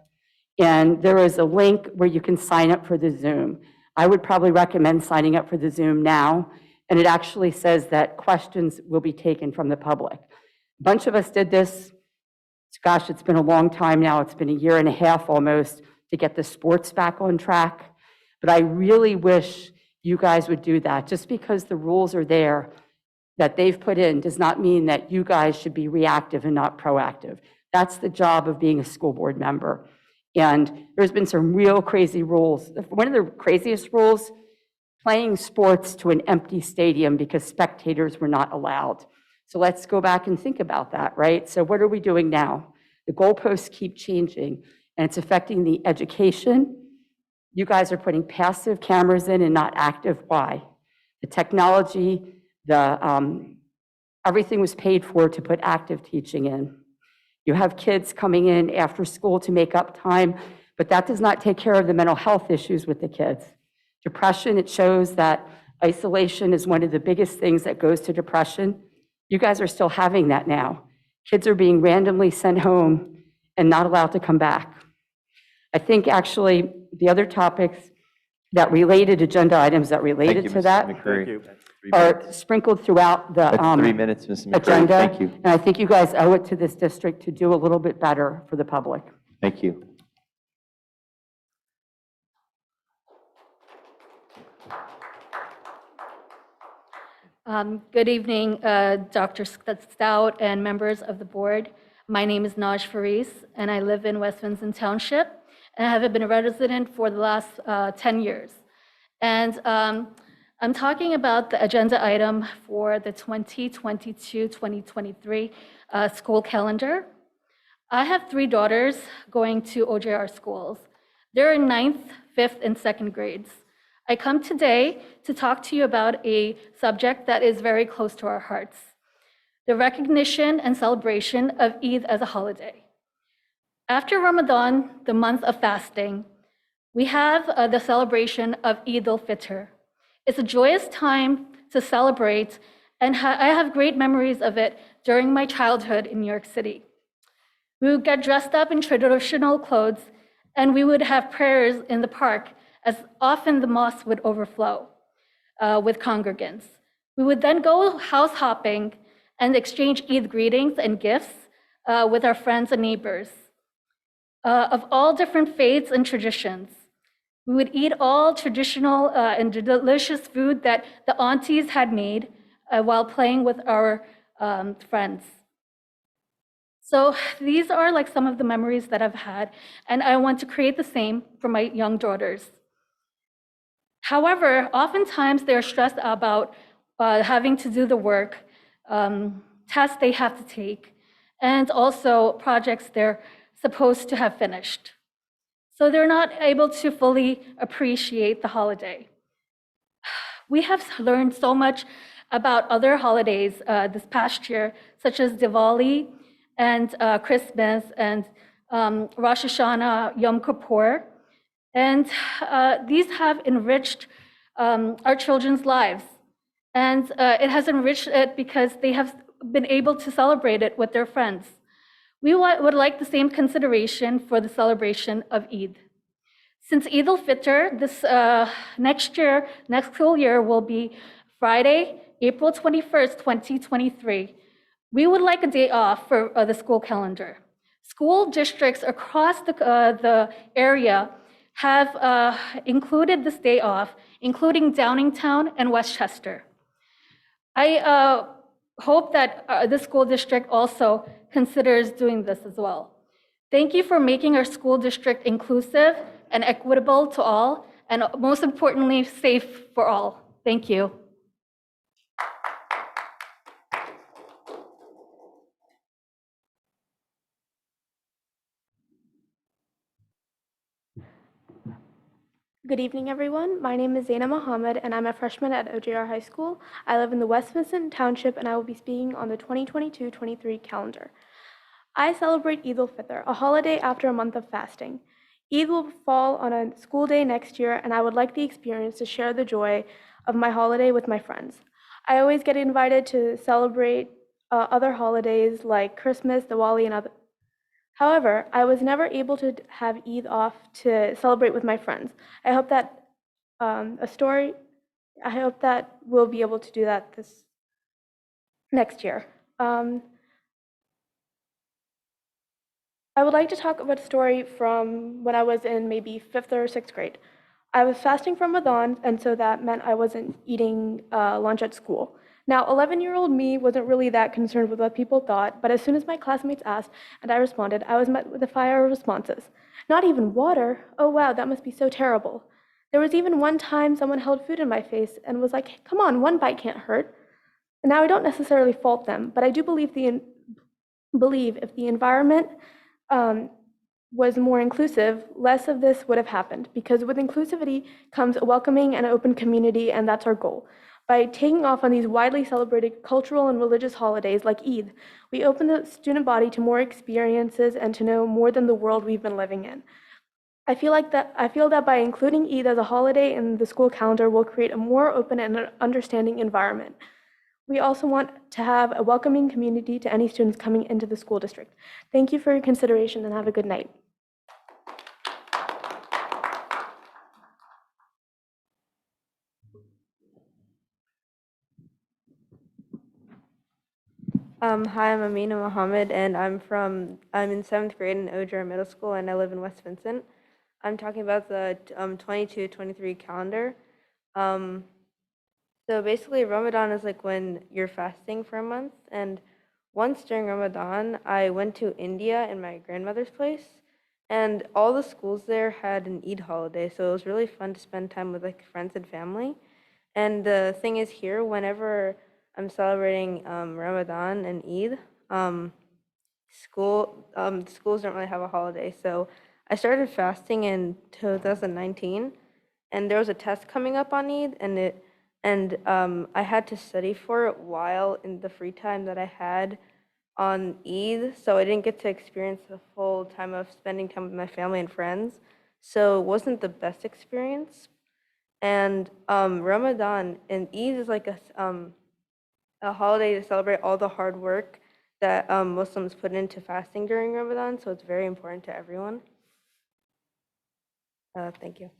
and there is a link where you can sign up for the Zoom. I would probably recommend signing up for the Zoom now, and it actually says that questions will be taken from the public. A bunch of us did this. Gosh, it's been a long time now. It's been a year and a half almost to get the sports back on track. But I really wish you guys would do that. Just because the rules are there that they've put in does not mean that you guys should be reactive and not proactive. That's the job of being a school board member. And there's been some real crazy rules. One of the craziest rules, playing sports to an empty stadium because spectators were not allowed. So let's go back and think about that, right? So what are we doing now? The goalposts keep changing, and it's affecting the education. You guys are putting passive cameras in and not active. Why? The technology, everything was paid for to put active teaching in. You have kids coming in after school to make up time, but that does not take care of the mental health issues with the kids. Depression, it shows that isolation is one of the biggest things that goes to depression. You guys are still having that now. Kids are being randomly sent home and not allowed to come back. I think actually the other topics that related, agenda items that related to that Thank you. are sprinkled throughout the That's 3 minutes, Mrs. McCreary. agenda. Thank you. And I think you guys owe it to this district to do a little bit better for the public. Thank you. Good evening, Dr. Stout and members of the board. My name is Naj Faris, and I live in West Vincent Township, and I have been a resident for the last 10 years. And I'm talking about the agenda item for the 2022-2023 school calendar. I have 3 daughters going to OJR schools. They're in 9th, 5th, and 2nd grades. I come today to talk to you about a subject that is very close to our hearts: the recognition and celebration of Eid as a holiday. After Ramadan, the month of fasting, we have the celebration of Eid al-Fitr. It's a joyous time to celebrate, and I have great memories of it during my childhood in New York City. We would get dressed up in traditional clothes, and we would have prayers in the park, as often the mosque would overflow with congregants. We would then go house hopping and exchange Eid greetings and gifts with our friends and neighbors of all different faiths and traditions. We would eat all traditional and delicious food that the aunties had made while playing with our friends. So these are like some of the memories that I've had, and I want to create the same for my young daughters. However, oftentimes they're stressed about having to do the work, tests they have to take, and also projects they're supposed to have finished. So they're not able to fully appreciate the holiday. We have learned so much about other holidays this past year, such as Diwali and Christmas and Rosh Hashanah, Yom Kippur. And these have enriched our children's lives. And it has enriched it because they have been able to celebrate it with their friends. We would like the same consideration for the celebration of Eid. Since Eid al-Fitr, this next school year will be Friday, April 21st, 2023. We would like a day off for the school calendar. School districts across the area have included this day off, including Downingtown and Westchester. I hope that the school district also considers doing this as well. Thank you for making our school district inclusive and equitable to all, and most importantly, safe for all. Thank you. Good evening, everyone. My name is Zaina Mohammed, and I'm a freshman at OJR High School. I live in the West Vincent Township, and I will be speaking on the 2022-23 calendar. I celebrate Eid al-Fitr, a holiday after a month of fasting. Eid will fall on a school day next year, and I would like the experience to share the joy of my holiday with my friends. I always get invited to celebrate other holidays like Christmas, Diwali, and other. However, I was never able to have Eid off to celebrate with my friends. I hope that we'll be able to do that this next year. I would like to talk about a story from when I was in maybe 5th or 6th grade. I was fasting from Ramadan, and so that meant I wasn't eating lunch at school. Now, 11-year-old me wasn't really that concerned with what people thought, but as soon as my classmates asked and I responded, I was met with a fire of responses. Not even water? Oh wow, that must be so terrible. There was even one time someone held food in my face and was like, hey, come on, one bite can't hurt. And now I don't necessarily fault them, but I do believe if the environment was more inclusive, less of this would have happened, because with inclusivity comes a welcoming and open community, and that's our goal. By taking off on these widely celebrated cultural and religious holidays like Eid, we open the student body to more experiences and to know more than the world we've been living in. I feel that by including Eid as a holiday in the school calendar will create a more open and understanding environment. We also want to have a welcoming community to any students coming into the school district. Thank you for your consideration, and have a good night. Hi, I'm Amina Mohammed, and I'm in 7th grade in OJR Middle School, and I live in West Vincent. I'm talking about the 22-23 calendar. So basically, Ramadan is like when you're fasting for a month, and once during Ramadan, I went to India in my grandmother's place, and all the schools there had an Eid holiday, so it was really fun to spend time with like friends and family. And the thing is here, whenever I'm celebrating Ramadan and Eid, schools don't really have a holiday. So I started fasting in 2019, and there was a test coming up on Eid, and I had to study for it while in the free time that I had on Eid, so I didn't get to experience the full time of spending time with my family and friends. So it wasn't the best experience. And Ramadan and Eid is like a holiday to celebrate all the hard work that Muslims put into fasting during Ramadan, so it's very important to everyone. Thank you.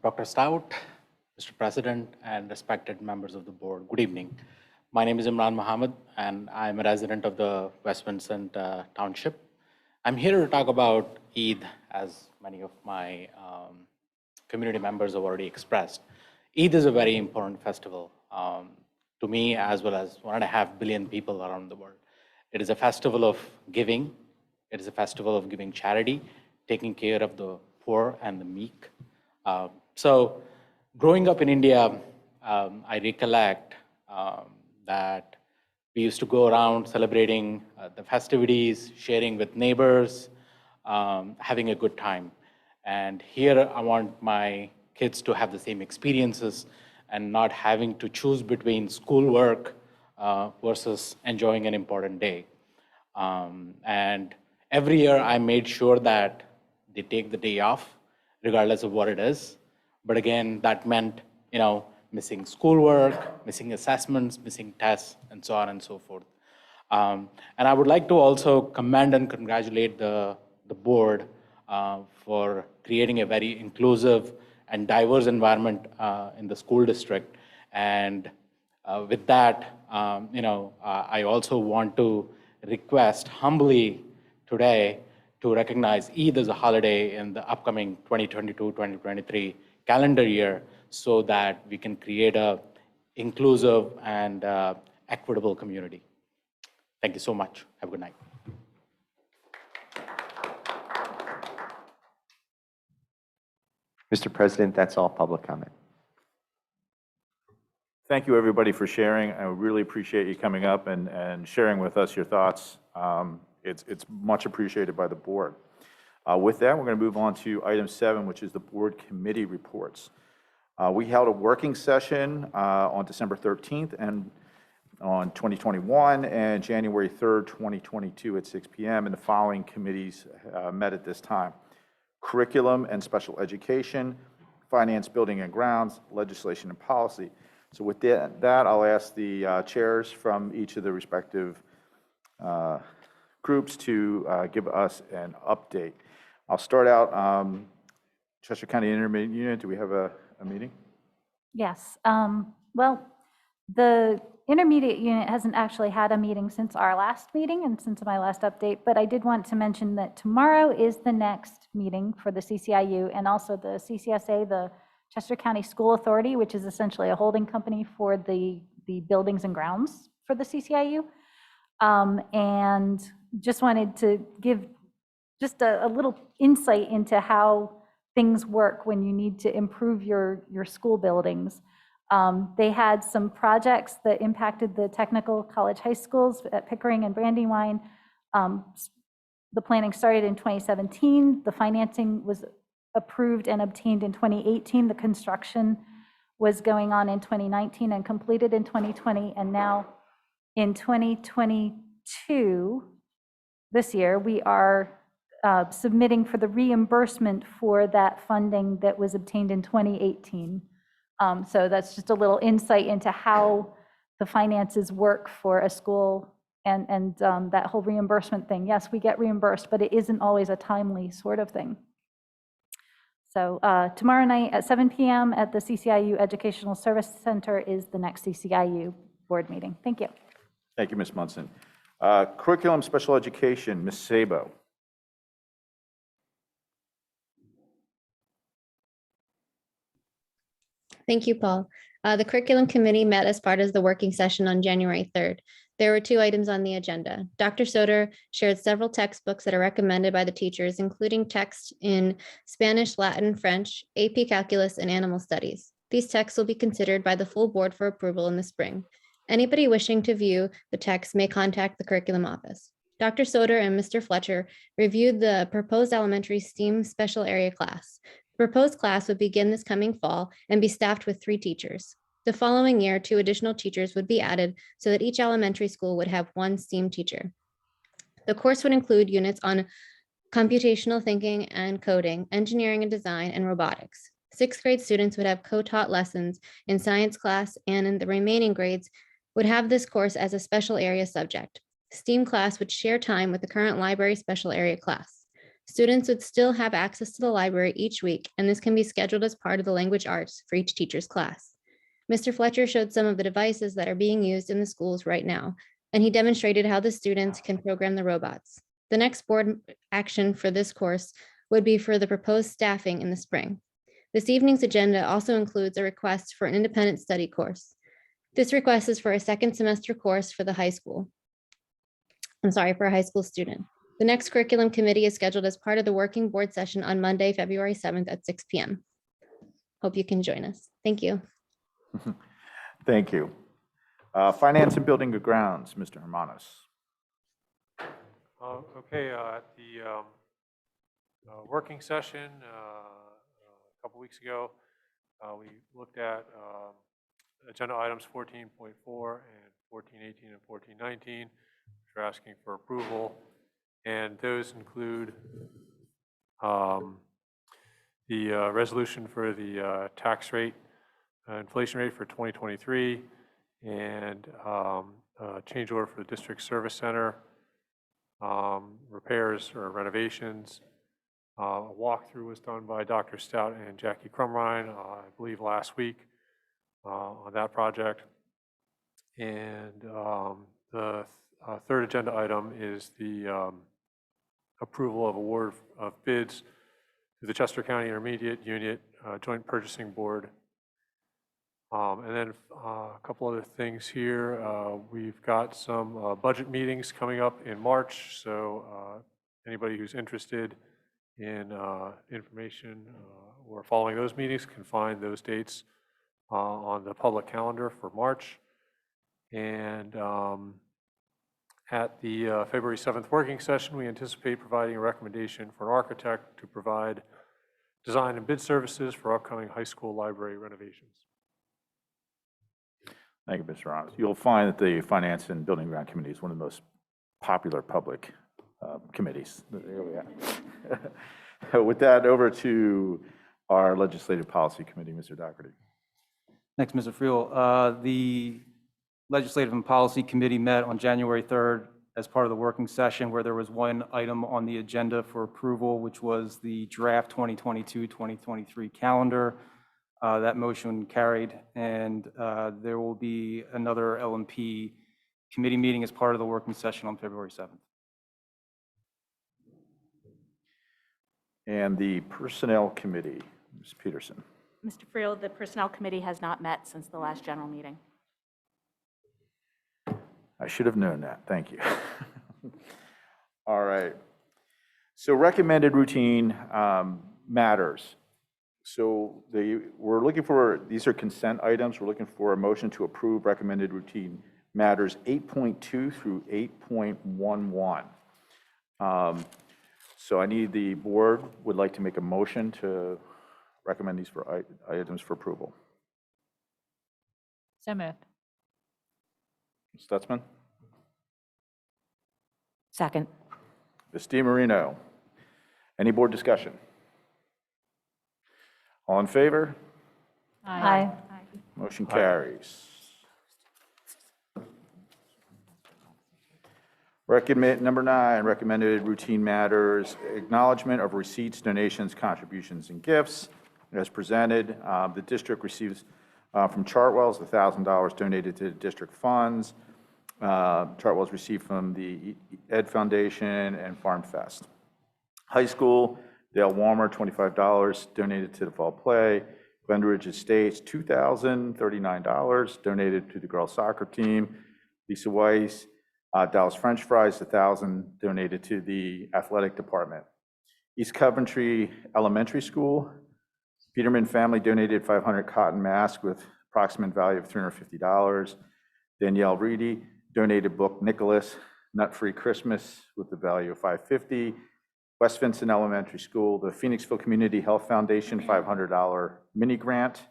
Dr. Stout, Mr. President, and respected members of the board, good evening. My name is Imran Mohammed, and I'm a resident of the West Vincent Township. I'm here to talk about Eid, as many of my community members have already expressed. Eid is a very important festival to me, as well as 1.5 billion people around the world. It is a festival of giving. It is a festival of giving charity, taking care of the poor and the meek. So growing up in India, I recollect that we used to go around celebrating the festivities, sharing with neighbors, having a good time. And here I want my kids to have the same experiences and not having to choose between schoolwork versus enjoying an important day. And every year I made sure that they take the day off, regardless of what it is. But again, that meant, missing schoolwork, missing assessments, missing tests, and so on and so forth. And I would like to also commend and congratulate the board for creating a very inclusive and diverse environment in the school district. And with that, I also want to request humbly today to recognize Eid as a holiday in the upcoming 2022-2023 calendar year, so that we can create a inclusive and equitable community. Thank you so much. Have a good night. Mr. President, that's all public comment. Thank you, everybody, for sharing. I really appreciate you coming up and sharing with us your thoughts. It's much appreciated by the board. With that, we're going to move on to item 7, which is the board committee reports. We held a working session on December 13th and on 2021 and January 3rd, 2022 at 6 p.m. And the following committees met at this time: Curriculum and Special Education, Finance, Building and Grounds, Legislation and Policy. So with that, I'll ask the chairs from each of the respective groups to give us an update. I'll start out, Chester County Intermediate Unit, do we have a meeting? Yes. Well, the intermediate unit hasn't actually had a meeting since our last meeting and since my last update, but I did want to mention that tomorrow is the next meeting for the CCIU, and also the CCSA, the Chester County School Authority, which is essentially a holding company for the buildings and grounds for the CCIU. And just wanted to give just a little insight into how things work when you need to improve your school buildings. They had some projects that impacted the technical college high schools at Pickering and Brandywine. The planning started in 2017. The financing was approved and obtained in 2018. The construction was going on in 2019 and completed in 2020. And now in 2022, this year, we are submitting for the reimbursement for that funding that was obtained in 2018. So that's just a little insight into how the finances work for a school and that whole reimbursement thing. Yes, we get reimbursed, but it isn't always a timely sort of thing. So tomorrow night at 7 p.m. at the CCIU Educational Service Center is the next CCIU board meeting. Thank you. Thank you, Ms. Munson. Curriculum Special Education, Ms. Sabo. Thank you, Paul. The curriculum committee met as part of the working session on January 3rd. There were 2 items on the agenda. Dr. Soter shared several textbooks that are recommended by the teachers, including text in Spanish, Latin, French, AP Calculus, and Animal Studies. These texts will be considered by the full board for approval in the spring. Anybody wishing to view the text may contact the curriculum office. Dr. Soter and Mr. Fletcher reviewed the proposed elementary STEAM special area class. The proposed class would begin this coming fall and be staffed with 3 teachers. The following year, 2 additional teachers would be added so that each elementary school would have 1 STEAM teacher. The course would include units on computational thinking and coding, engineering and design, and robotics. 6th grade students would have co-taught lessons in science class, and in the remaining grades would have this course as a special area subject. STEAM class would share time with the current library special area class. Students would still have access to the library each week, and this can be scheduled as part of the language arts for each teacher's class. Mr. Fletcher showed some of the devices that are being used in the schools right now, and he demonstrated how the students can program the robots. The next board action for this course would be for the proposed staffing in the spring. This evening's agenda also includes a request for an independent study course. This request is for a 2nd semester course for the high school. For a high school student. The next curriculum committee is scheduled as part of the working board session on Monday, February 7th at 6 p.m. Hope you can join us. Thank you. Thank you. Finance and Building and Grounds, Mr. Hermanos. Okay, at the working session a couple weeks ago, we looked at agenda items 14.4 and 14.18 and 14.19, which are asking for approval. And those include the resolution for the tax rate, inflation rate for 2023, and change order for the district service center, repairs or renovations. A walkthrough was done by Dr. Stout and Jackie Crumrine, I believe last week, on that project. And the third agenda item is the approval of award of bids to the Chester County Intermediate Unit Joint Purchasing Board. And then a couple other things here. We've got some budget meetings coming up in March, so anybody who's interested in information or following those meetings can find those dates on the public calendar for March. And at the February 7th working session, we anticipate providing a recommendation for an architect to provide design and bid services for upcoming high school library renovations. Thank you, Mr. Hermanos. You'll find that the Finance and Building and Ground Committee is one of the most popular public committees. There we are. With that, over to our Legislative Policy Committee, Mr. Doherty. Thanks, Mr. Friel. The Legislative and Policy Committee met on January 3rd as part of the working session, where there was one item on the agenda for approval, which was the draft 2022-2023 calendar. That motion carried, and there will be another LMP committee meeting as part of the working session on February 7th. And the Personnel Committee, Ms. Peterson. Mr. Friel, the Personnel Committee has not met since the last general meeting. I should have known that. Thank you. All right. So recommended routine matters. So we're looking for, these are consent items. We're looking for a motion to approve recommended routine matters 8.2 through 8.11. So I need the board would like to make a motion to recommend these for items for approval. So moved. Stutzman? Second. Ms. DiMarino. Any board discussion? All in favor? Aye. Motion carries. Number 9, recommended routine matters, acknowledgement of receipts, donations, contributions, and gifts. As presented, the district receives from Chartwell's the $1,000 donated to the district funds. Chartwell's received from the Ed Foundation and Farm Fest. High school, Dale Walmer, $25 donated to the Fall Play. Glenridge Estates, $2,039 donated to the girls soccer team. Lisa Weiss, Dallas French Fries, $1,000 donated to the athletic department. East Coventry Elementary School, Peterman family donated 500 cotton masks with approximate value of $350. Danielle Reedy donated book Nicholas, Nut-Free Christmas with the value of $550. West Vincent Elementary School, the Phoenixville Community Health Foundation, $500 mini grant.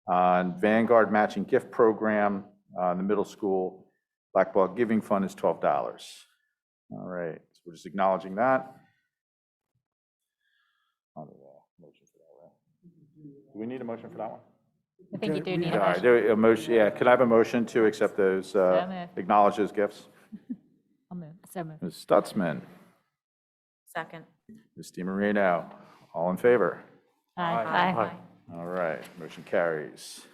Vanguard Matching Gift Program, the middle school, Blackball Giving Fund is $12. All right, so we're just acknowledging that. Motion for that, right? Do we need a motion for that one? I think you do need All a right, motion. a motion, yeah, could I have a motion to accept those, So moved. acknowledge those gifts? I'll move. So moved. Ms. Stutzman, Second. Ms. DiMarino, all in favor? Aye. All right, motion carries.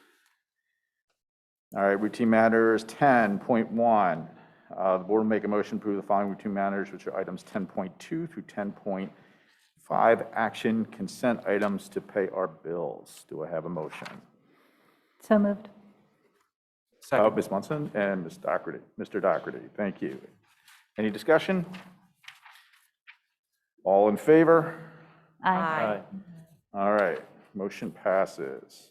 All right, routine matters 10.1. The board will make a motion to approve the following routine matters, which are items 10.2 through 10.5, action consent items to pay our bills. Do I have a motion? So moved. Oh, Ms. Munson and Ms. Doherty. Mr. Doherty, thank you. Any discussion? All in favor? Aye. All right, motion passes.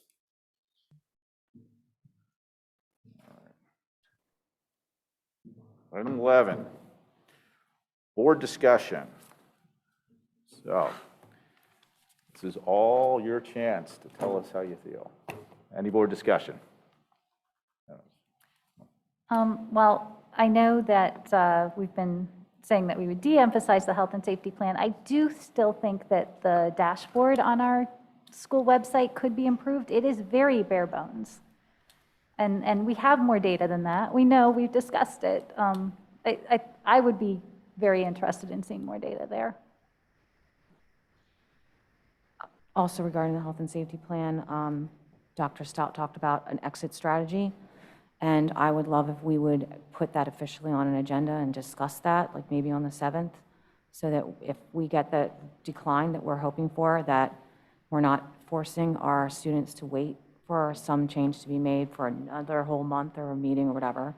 Item 11, board discussion. So, this is all your chance to tell us how you feel. Any board discussion? Well, I know that we've been saying that we would de-emphasize the health and safety plan. I do still think that the dashboard on our school website could be improved. It is very bare bones. And we have more data than that. We know, we've discussed it. I would be very interested in seeing more data there. Also regarding the health and safety plan, Dr. Stout talked about an exit strategy. And I would love if we would put that officially on an agenda and discuss that, like maybe on the 7th, so that if we get the decline that we're hoping for, that we're not forcing our students to wait for some change to be made for another whole month or a meeting or whatever.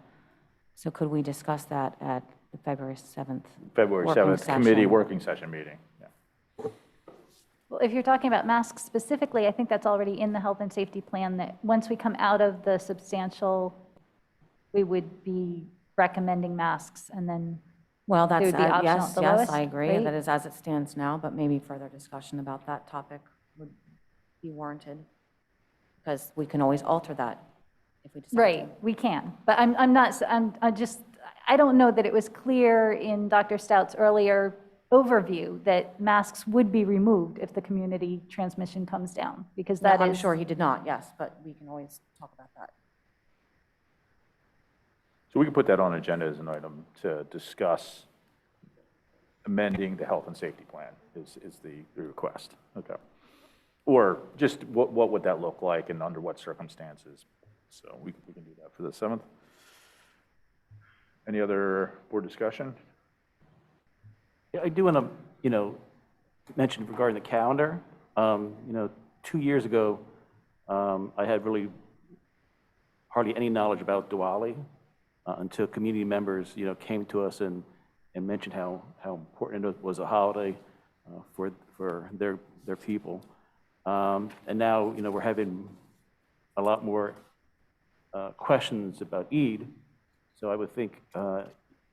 So could we discuss that at the February 7th? February working 7th, session? committee working session meeting. Yeah. Well, if you're talking about masks specifically, I think that's already in the health and safety plan, that once we come out of the substantial, we would be recommending masks, and then Well, they that's, would be optional yes, at the yes, lowest I agree. rate. That is as it stands now, but maybe further discussion about that topic would be warranted. Because we can always alter that if we decide to. Right, we can, but I don't know that it was clear in Dr. Stout's earlier overview that masks would be removed if the community transmission comes down, because that is. I'm sure he did not, yes, but we can always talk about that. So we can put that on agenda as an item to discuss amending the health and safety plan is the request. Okay. Or just what would that look like and under what circumstances? So we can do that for the 7th. Any other board discussion? Yeah, I do want to, mention regarding the calendar. 2 years ago, I had really hardly any knowledge about Diwali until community members, came to us and mentioned how important it was a holiday for their people. And now, we're having a lot more questions about Eid. So I would think,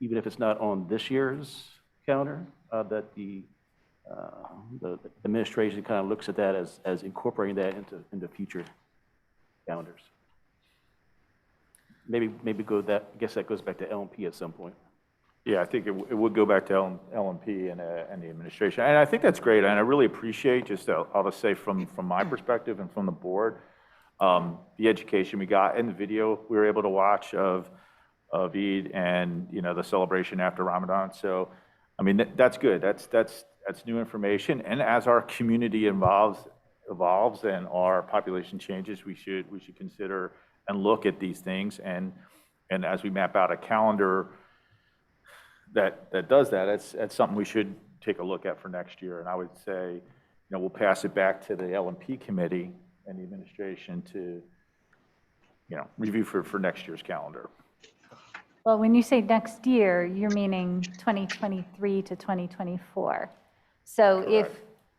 even if it's not on this year's calendar, that the administration kind of looks at that as incorporating that into future calendars. Maybe go that. I guess that goes back to LMP at some point. Yeah, I think it would go back to LMP and the administration. And I think that's great. And I really appreciate, I'll just say from my perspective and from the board, the education we got and the video we were able to watch of Eid and, the celebration after Ramadan. So, I mean, that's good. That's new information. And as our community evolves and our population changes, we should consider and look at these things. And as we map out a calendar that does that, that's something we should take a look at for next year. And I would say, we'll pass it back to the LMP committee and the administration to, review for next year's calendar. Well, when you say next year, you're meaning 2023 to 2024. So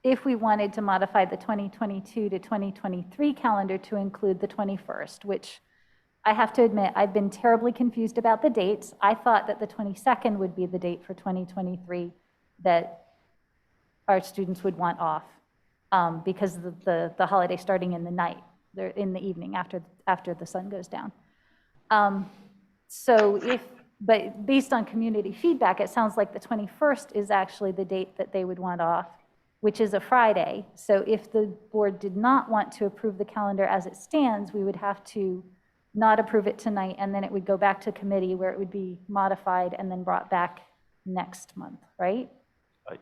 if we wanted to modify the 2022 to 2023 calendar to include the 21st, which I have to admit, I've been terribly confused about the dates. I thought that the 22nd would be the date for 2023 that our students would want off because of the holiday starting in the night, in the evening after the sun goes down. But based on community feedback, it sounds like the 21st is actually the date that they would want off, which is a Friday. So if the board did not want to approve the calendar as it stands, we would have to not approve it tonight, and then it would go back to committee where it would be modified and then brought back next month, right?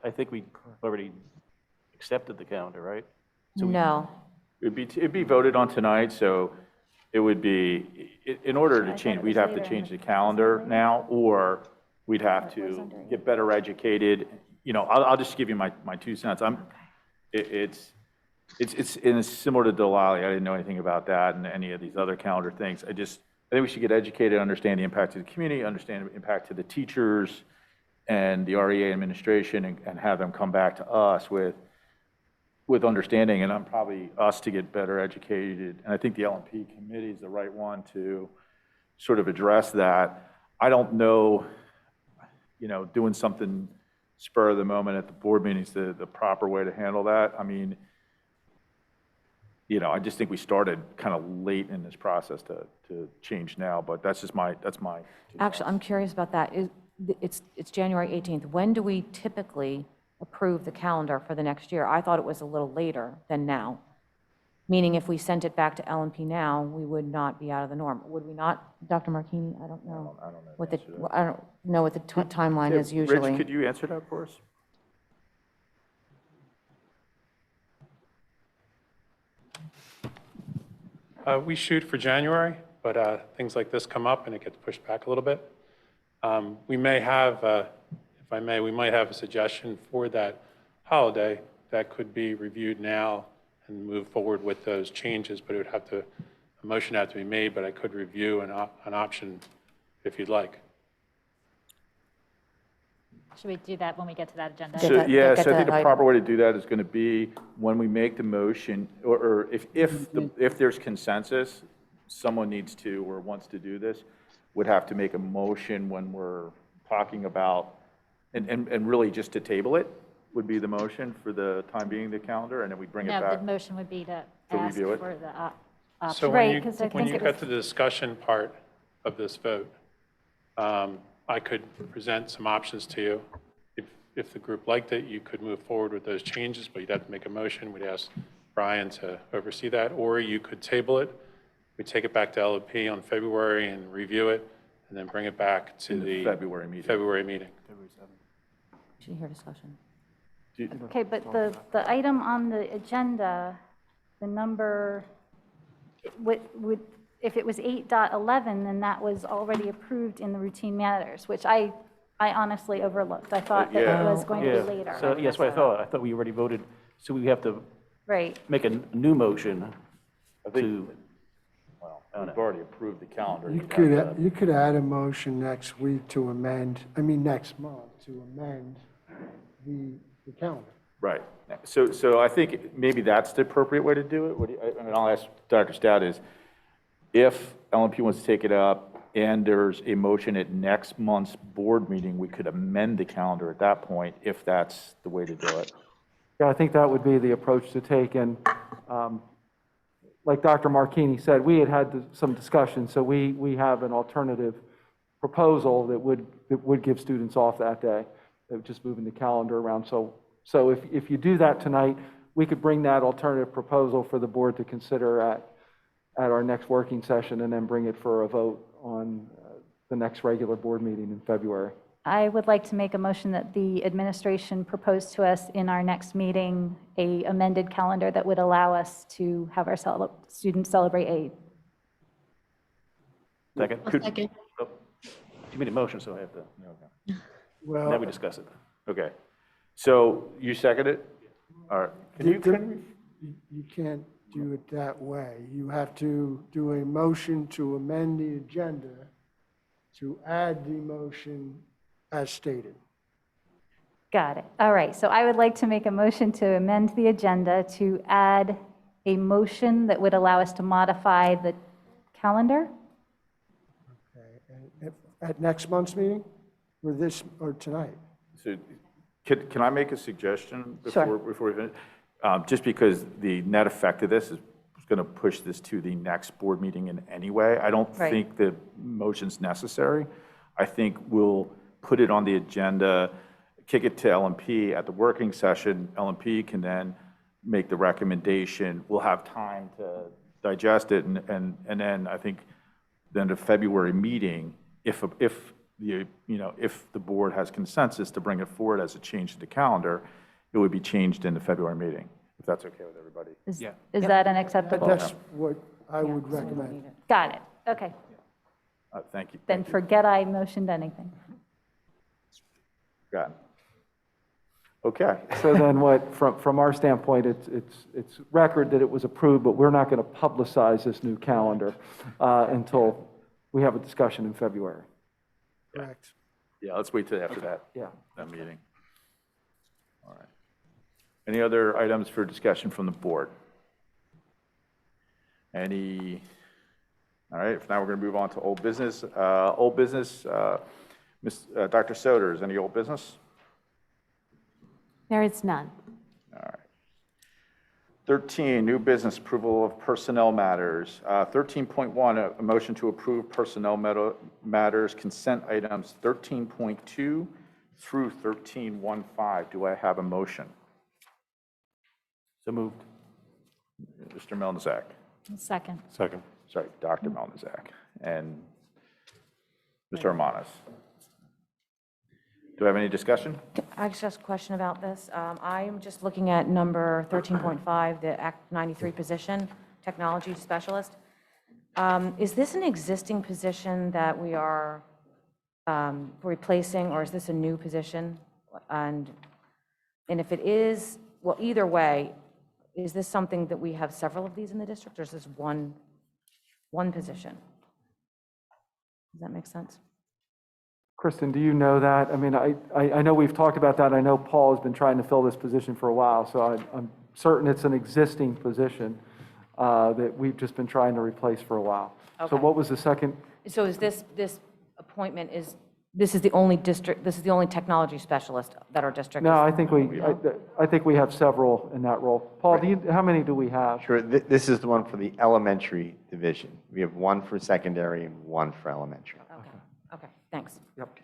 I think we already accepted the calendar, right? So we- No. It'd be voted on tonight, so it would be, in order to change, we'd have to change the calendar now, or we'd have to get better educated. I'll just give you my 2 cents. It's similar to Delali. I didn't know anything about that and any of these other calendar things. I think we should get educated, understand the impact to the community, understand the impact to the teachers and the REA administration, and have them come back to us with understanding, and I'm probably us to get better educated. And I think the LMP committee is the right one to sort of address that. I don't know, doing something spur of the moment at the board meetings, the proper way to handle that. I mean, I just think we started kind of late in this process to change now, but that's my. Actually, I'm curious about that. It's January 18th. When do we typically approve the calendar for the next year? I thought it was a little later than now. Meaning if we sent it back to LMP now, we would not be out of the norm. Would we not, Dr. Markini? I don't know. I don't know what the timeline is usually. Rich, could you answer that for us? We shoot for January, but things like this come up and it gets pushed back a little bit. We may have, if I may, we might have a suggestion for that holiday that could be reviewed now and move forward with those changes, but it would have to, a motion had to be made, but I could review an option if you'd like. Should we do that when we get to that agenda? So, yeah, so I think the proper way to do that is going to be when we make the motion, or if there's consensus, someone needs to or wants to do this, would have to make a motion when we're talking about, and really just to table it would be the motion for the time being, the calendar, and then we bring it No, back. the motion would be to To ask review it? for the option. So when you get to the discussion part of this vote, I could present some options to you. If the group liked it, you could move forward with those changes, but you'd have to make a motion. We'd ask Brian to oversee that, or you could table it. We take it back to LOP on February and review it, and then bring it back to the February meeting. February meeting. Should hear discussion. Okay, but the item on the agenda, the number, would, if it was 8.11, then that was already approved in the routine matters, which I honestly overlooked. I thought that it was going to be later. So, yes, what I thought. I thought we already voted, so we have to Right. make a new motion to, We've already approved the calendar. You could add a motion next week to amend, next month, to amend the calendar. Right. So I think maybe that's the appropriate way to do it. And I'll ask Dr. Stout is, if LMP wants to take it up and there's a motion at next month's board meeting, we could amend the calendar at that point, if that's the way to do it. Yeah, I think that would be the approach to take, and like Dr. Markini said, we had some discussion, so we have an alternative proposal that would give students off that day, just moving the calendar around. So if you do that tonight, we could bring that alternative proposal for the board to consider at our next working session, and then bring it for a vote on the next regular board meeting in February. I would like to make a motion that the administration propose to us in our next meeting a amended calendar that would allow us to have our students celebrate a. second. Second. Oh, you made a motion, so I have to, Well, now we discuss it. Okay. So you second it? All right. you can't do it that way. You have to do a motion to amend the agenda to add the motion as stated. Got it. All right, so I would like to make a motion to amend the agenda to add a motion that would allow us to modify the calendar. Okay, and at next month's meeting, or this, or tonight? So can I make a suggestion Sure. before we finish? Just because the net effect of this is going to push this to the next board meeting in any way. I don't Right. think the motion's necessary. I think we'll put it on the agenda, kick it to LMP at the working session. LMP can then make the recommendation. We'll have time to digest it, and then I think then the February meeting, if the board has consensus to bring it forward as a change to the calendar, it would be changed in the February meeting, if that's okay with everybody. Is Yeah. that an acceptable? That's what I would recommend. Got it. Okay. Thank you. Then forget I motioned anything. Got it. Okay. So then what, from our standpoint, it's record that it was approved, but we're not going to publicize this new calendar until we have a discussion in February. Correct. Yeah, let's wait till after that. Yeah. That meeting. All right. Any other items for discussion from the board? All right, if now we're going to move on to old business. Old business, Dr. Soders, any old business? There is none. All right. 13, new business approval of personnel matters. 13.1, a motion to approve personnel matters, consent items 13.2 through 13.15. Do I have a motion? So moved. Mr. Melnizak. Second. Second. Sorry, Dr. Melnizak. And Mr. Armanis. Do I have any discussion? I just have a question about this. I'm just looking at number 13.5, the Act 93 position, technology specialist. Is this an existing position that we are replacing, or is this a new position? And if it is, well, either way, is this something that we have several of these in the district, or is this one position? Does that make sense? Kristen, do you know that? I mean, I know we've talked about that. I know Paul has been trying to fill this position for a while, so I'm certain it's an existing position that we've just been trying to replace for a while. So Okay. what was the second? So is this appointment, this is the only district, this is the only technology specialist that our district is? No, I think I think we have several in that role. Paul, how many do we have? Sure, this is the one for the elementary division. We have one for secondary and one for elementary. Okay, thanks. Yep.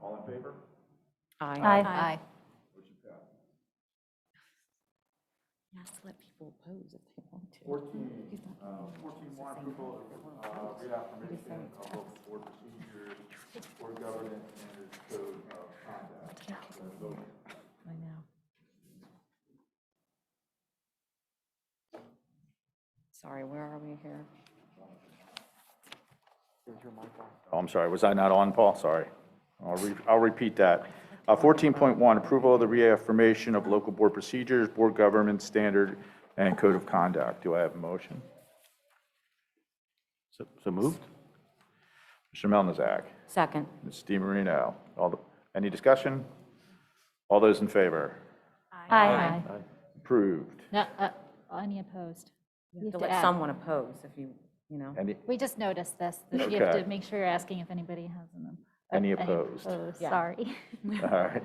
All in favor? Aye. Yes, let people oppose if they want to. 14.1, approval of reaffirmation of local board procedures, board governance, and code of conduct. I know. Sorry, where are we here? Oh, I'm sorry, was I not on, Paul? Sorry. I'll repeat that. 14.1, approval of the reaffirmation of local board procedures, board governance standard, and code of conduct. Do I have a motion? So moved? Mr. Melnizak. Second. Ms. DiMarino. Any discussion? All those in favor? Aye. Approved. No, any opposed? You have to let someone oppose if you know. We just noticed this, that you Okay. have to make sure you're asking if anybody has an. Any opposed? Yeah. Sorry. All right.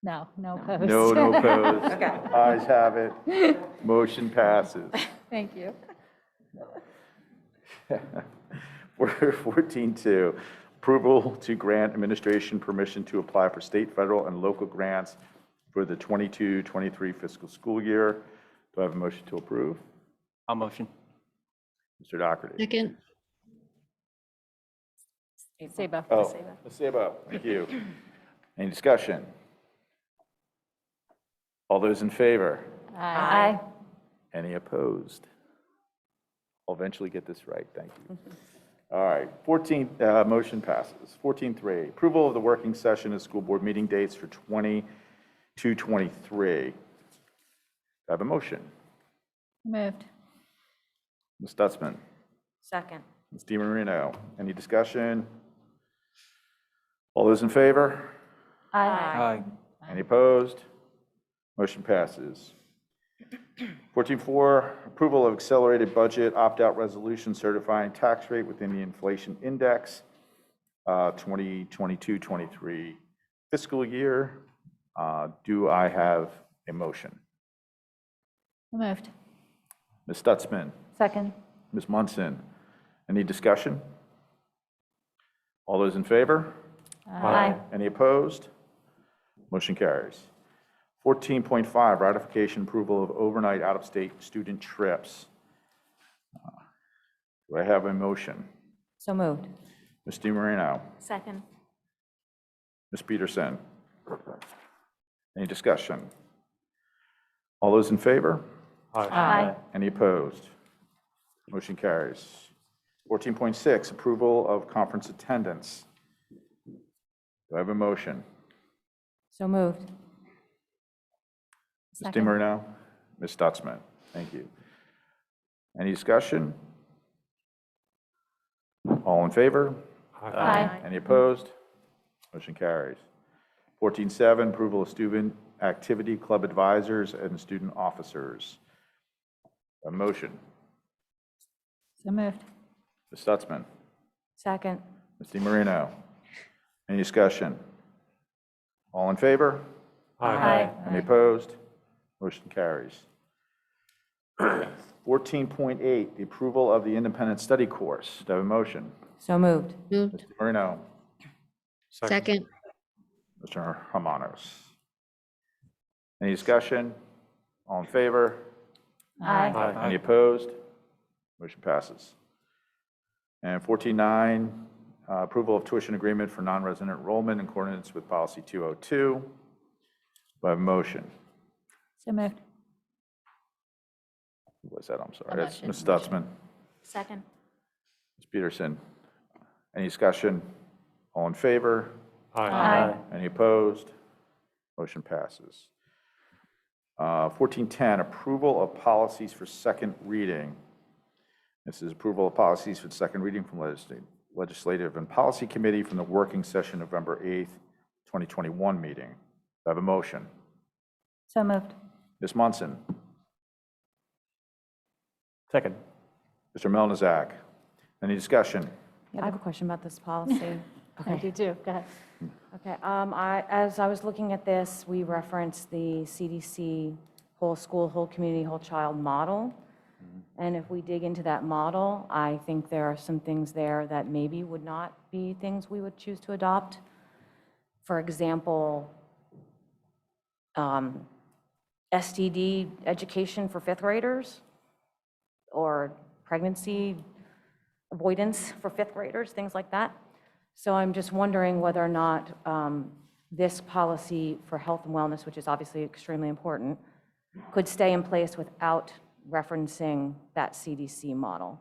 No opposed. No opposed. Okay. Ayes have it. Motion passes. Thank you. 14.2, approval to grant administration permission to apply for state, federal, and local grants for the 22-23 fiscal school year. Do I have a motion to approve? I'll motion. Mr. Doherty. Second. Saba. Oh, Ms. Sabo, thank you. Any discussion? All those in favor? Aye. Any opposed? I'll eventually get this right, thank you. All right, 14, motion passes. 14.3, approval of the working session and school board meeting dates for 22-23. I have a motion. Moved. Ms. Stutzman, Second. Ms. DiMarino, any discussion? All those in favor? Aye. Any opposed? Motion passes. 14.4, approval of accelerated budget opt-out resolution certifying tax rate within the inflation index, 2022-23 fiscal year. Do I have a motion? Moved. Ms. Stutzman, Second. Ms. Munson, any discussion? All those in favor? Aye. Any opposed? Motion carries. 14.5, ratification approval of overnight out-of-state student trips. Do I have a motion? So moved. Ms. DiMarino, Second. Ms. Peterson. Any discussion? All those in favor? Aye. Any opposed? Motion carries. 14.6, approval of conference attendance. Do I have a motion? So moved. Ms. DiMarino, Ms. Stutzman, thank you. Any discussion? All in favor? Aye. Any opposed? Motion carries. 14.7, approval of student activity club advisors and student officers. A motion. So moved. Ms. Stutzman, Second. Ms. DiMarino, any discussion? All in favor? Aye. Any opposed? Motion carries. 14.8, the approval of the independent study course. Do I have a motion? So moved. Moved. Marino, Second. Mr. Romanos. Any discussion? All in favor? Aye. Any opposed? Motion passes. And 14.9, approval of tuition agreement for non-resident enrollment in accordance with policy 202. Do I have a motion? So moved. Who was that? I'm sorry. A That's motion. Ms. Stutzman. Second. Ms. Peterson. Any discussion? All in favor? Aye. Any opposed? Motion passes. 14.10, approval of policies for second reading. This is approval of policies for second reading from Legislative and Policy Committee from the working session November 8th, 2021 meeting. Do I have a motion? So moved. Ms. Munson. Second. Mr. Melnazak. Any discussion? I have a question about this policy. I do too. Go ahead. Okay, as I was looking at this, we referenced the CDC whole school, whole community, whole child model. And if we dig into that model, I think there are some things there that maybe would not be things we would choose to adopt. For example, STD education for fifth graders, or pregnancy avoidance for fifth graders, things like that. So I'm just wondering whether or not this policy for health and wellness, which is obviously extremely important, could stay in place without referencing that CDC model.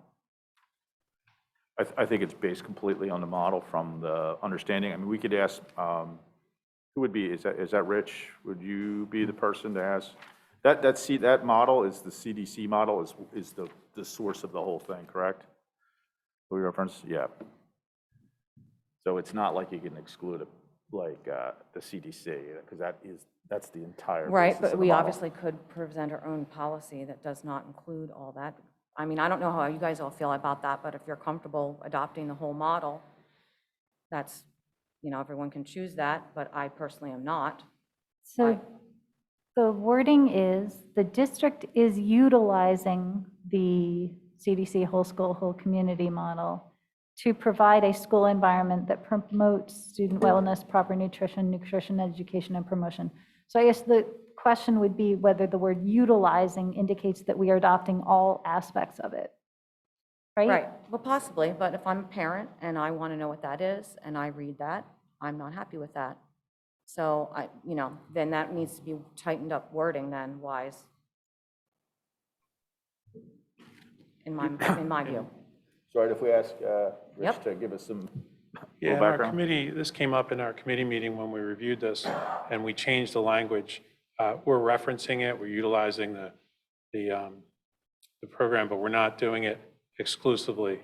I think it's based completely on the model from the understanding. I mean, we could ask, who would be, is that Rich? Would you be the person to ask? That model is the CDC model, is the source of the whole thing, correct? We reference, yeah. So it's not like you can exclude it, like the CDC, because that's the entire Right, basis but of the we model. obviously could present our own policy that does not include all that. I mean, I don't know how you guys all feel about that, but if you're comfortable adopting the whole model, that's, everyone can choose that, but I personally am not. So the wording is, the district is utilizing the CDC whole school, whole community model to provide a school environment that promotes student wellness, proper nutrition, education, and promotion. So I guess the question would be whether the word utilizing indicates that we are adopting all aspects of it, right? Right, well, possibly, but if I'm a parent and I want to know what that is, and I read that, I'm not happy with that. So then that needs to be tightened up wording then, wise, in my view. So, right, if we ask Rich, to give us some Yeah, little in our background? committee, this came up in our committee meeting when we reviewed this, and we changed the language. We're referencing it, we're utilizing the program, but we're not doing it exclusively.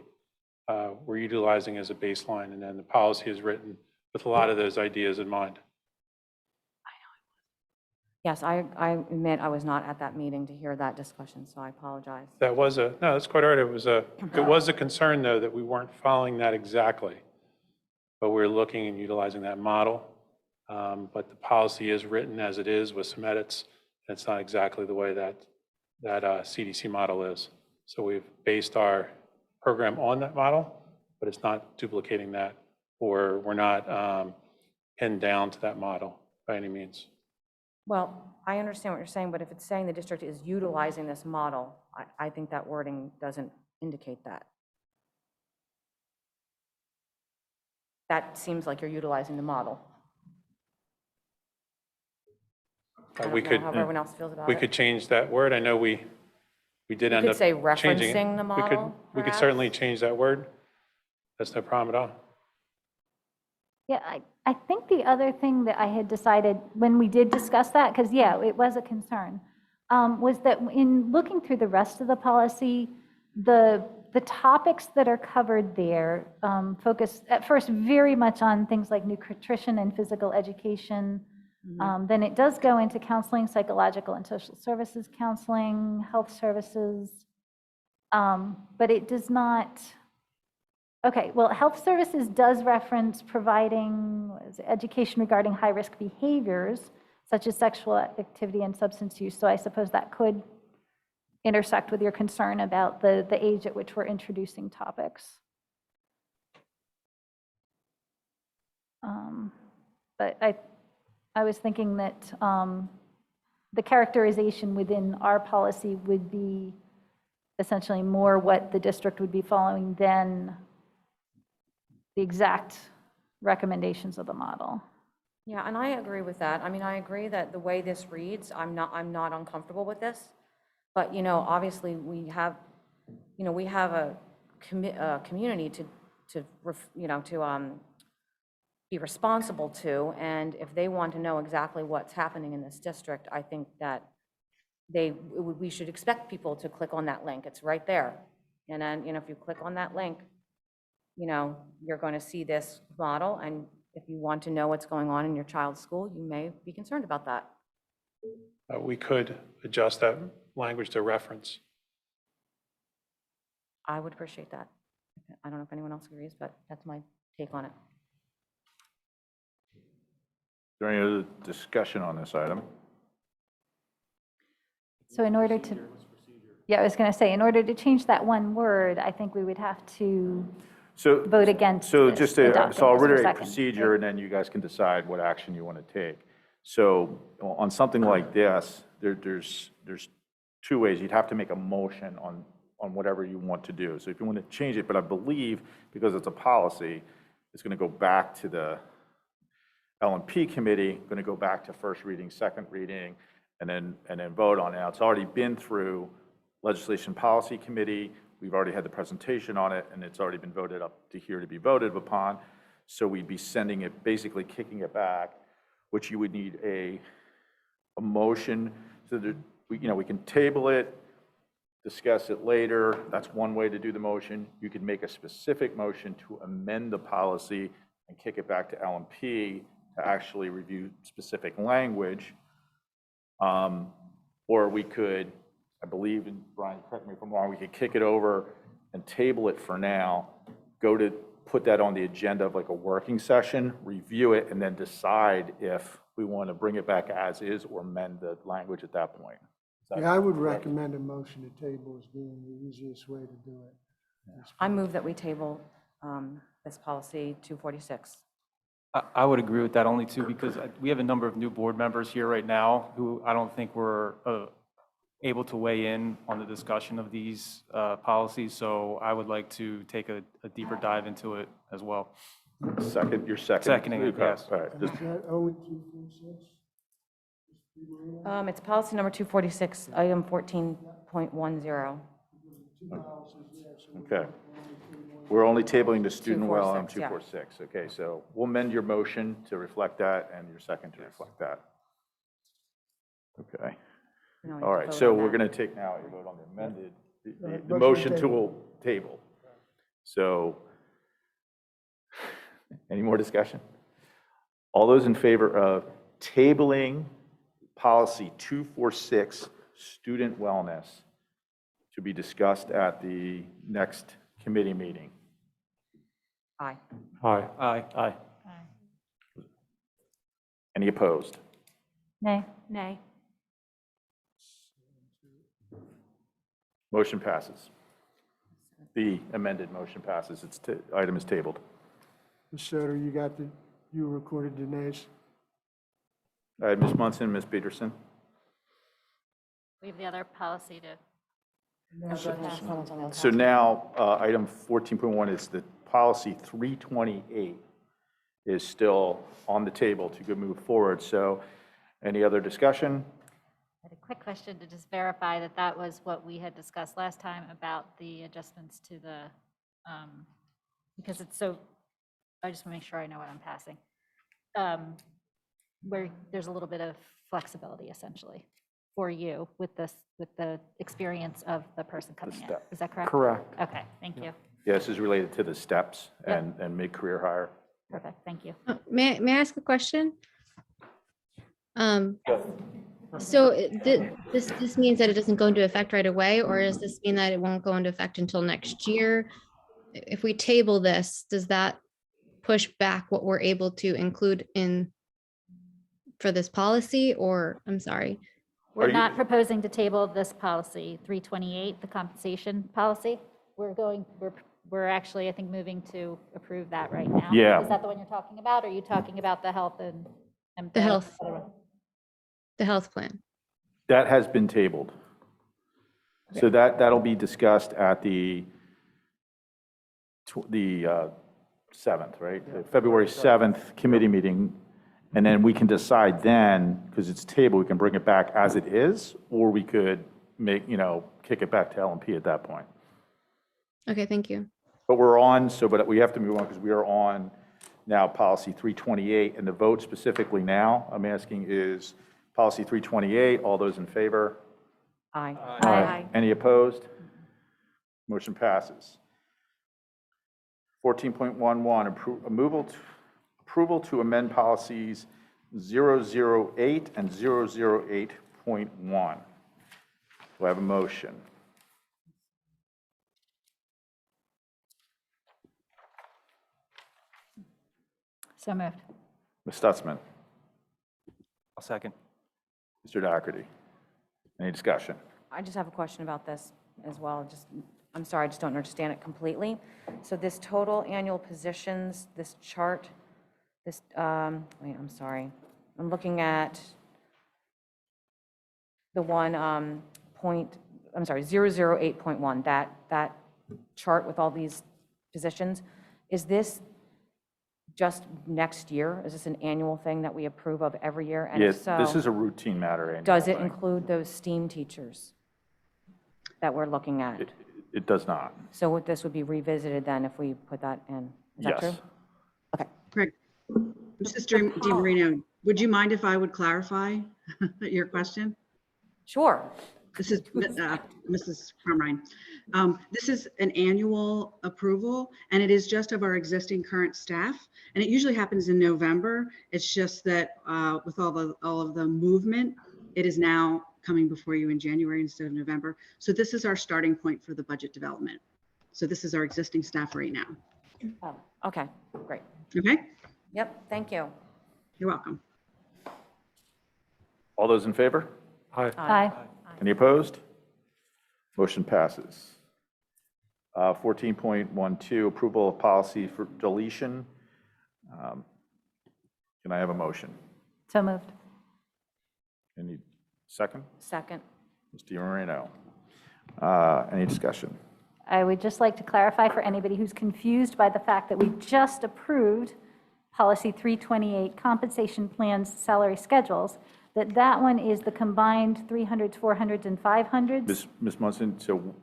We're utilizing it as a baseline, and then the policy is written with a lot of those ideas in mind. Yes, I admit I was not at that meeting to hear that discussion, so I apologize. That was no, that's quite all right. It was a concern, though, that we weren't following that exactly. But we're looking and utilizing that model. But the policy is written as it is with some edits. It's not exactly the way that CDC model is. So we've based our program on that model, but it's not duplicating that, or we're not pinned down to that model by any means. Well, I understand what you're saying, but if it's saying the district is utilizing this model, I think that wording doesn't indicate that. That seems like you're utilizing the model. I don't know how everyone else feels about it. We could change that word. I know we did end could up say changing it. referencing the model, We could perhaps? certainly change that word. That's no problem at all. Yeah, I think the other thing that I had decided when we did discuss that, because yeah, it was a concern, was that in looking through the rest of the policy, the topics that are covered there focus at first very much on things like nutrition and physical education. Then it does go into counseling, psychological and social services counseling, health services, but it does not. Okay, well, health services does reference providing education regarding high-risk behaviors, such as sexual activity and substance use. So I suppose that could intersect with your concern about the age at which we're introducing topics. But I was thinking that the characterization within our policy would be essentially more what the district would be following than the exact recommendations of the model. Yeah, and I agree with that. I mean, I agree that the way this reads, I'm not uncomfortable with this. But, you know, obviously we have a community to be responsible to, and if they want to know exactly what's happening in this district, I think that we should expect people to click on that link. It's right there. And then, you know, if you click on that link, you know, you're going to see this model, and if you want to know what's going on in your child's school, you may be concerned about that. We could adjust that language to reference. I would appreciate that. I don't know if anyone else agrees, but that's my take on it. Is there any other discussion on this item? So in order to, yeah, I was going to say, in order to change that one word, I think we would have to vote against So this, just to, adopting so I'll this for reiterate second. procedure, and then you guys can decide what action you want to take. So on something like this, there's two ways. You'd have to make a motion on whatever you want to do. So if you want to change it, but I believe because it's a policy, it's going to go back to the L&P committee, going to go back to first reading, second reading, and then vote on it. Now, it's already been through Legislation Policy Committee. We've already had the presentation on it, and it's already been voted up to here to be voted upon. So we'd be sending it, basically kicking it back, which you would need a motion so that we can table it, discuss it later. That's one way to do the motion. You could make a specific motion to amend the policy and kick it back to L&P to actually review specific language. Or we could, I believe, and Brian, correct me if I'm wrong, we could kick it over and table it for now, go to put that on the agenda of like a working session, review it, and then decide if we want to bring it back as is or amend the language at that point. Yeah, I would recommend a motion to table as being the easiest way to do it. I move that we table this policy 246. I would agree with that only too, because we have a number of new board members here right now who I don't think were able to weigh in on the discussion of these policies. So I would like to take a deeper dive into it as well. You're second. Seconding it, yes. All right. Is that 0246? It's policy number 246, item 14.10. Okay. We're only tabling the student well on 246, 246. Okay, so we'll amend your motion to reflect that and your second to reflect that. Okay. No, we All have to right, vote so on we're that. going to take now a vote on the amended, the Motion motion table. to table. So, any more discussion? All those in favor of tabling policy 246, student wellness, to be discussed at the next committee meeting? Aye. Aye. Aye. Aye. Any opposed? Nay. Nay. Motion passes. The amended motion passes. Item is tabled. Ms. Soter, you recorded the nays? All right, Ms. Munson, Ms. Peterson. We have the other policy to. So now, item 14.1 is the policy 328 is still on the table to go move forward. So any other discussion? I had a quick question to just verify that that was what we had discussed last time about the adjustments to the, because it's so, I just want to make sure I know what I'm passing. Where there's a little bit of flexibility essentially for you with this, with the experience of the person coming in. step. Is that correct? Correct. Okay, thank you. Yeah, this is related to the steps Yep. and mid-career hire. Perfect, thank you. May I ask a question? So this means that it doesn't go into effect right away, or does this mean that it won't go into effect until next year? If we table this, does that push back what we're able to include in for this policy, or, I'm sorry? We're not proposing to table this policy, 328, the compensation policy. We're actually, I think, moving to approve that right now. Yeah. Is that the one you're talking about? Or are you talking about the health and? The health. other one? The health plan. That has been tabled. So that'll be discussed at the 7th, right? The February 7th committee meeting. And then we can decide then, because it's tabled, we can bring it back as it is, or we could make, kick it back to L&P at that point. Okay, thank you. But we're on, but we have to move on because we are on now policy 328. And the vote specifically now, I'm asking, is policy 328. All those in favor? Aye. Aye. Any opposed? Motion passes. 14.11, approval to amend policies 008 and 008.1. Do I have a motion? So moved. Ms. Stutzman, I'll second. Mr. Doherty. Any discussion? I just have a question about this as well. I'm sorry, I just don't understand it completely. So this total annual positions, this chart, I'm looking at the one, 008.1, that chart with all these positions. Is this just next year? Is this an annual thing that we approve of every year? And if Yes, so, this is a routine matter. annual does it thing. include those STEAM teachers that we're looking at? It does not. So this would be revisited then if we put that in? Is that true? Yes. Okay. Correct. Mrs. DiMarino, would you mind if I would clarify your question? Sure. This is Mrs. Crumrine. This is an annual approval, and it is just of our existing current staff. And it usually happens in November. It's just that with all of the movement, it is now coming before you in January instead of November. So this is our starting point for the budget development. So this is our existing staff right now. Oh, okay, great. Okay? Yep, thank you. You're welcome. All those in favor? Aye. Any opposed? Motion passes. 14.12, approval of policy for deletion. Can I have a motion? So moved. Any second? Second. Ms. DiMarino. Any discussion? I would just like to clarify for anybody who's confused by the fact that we just approved policy 328, compensation plans, salary schedules, that one is the combined 300s, 400s, and 500s. Ms. Munson, so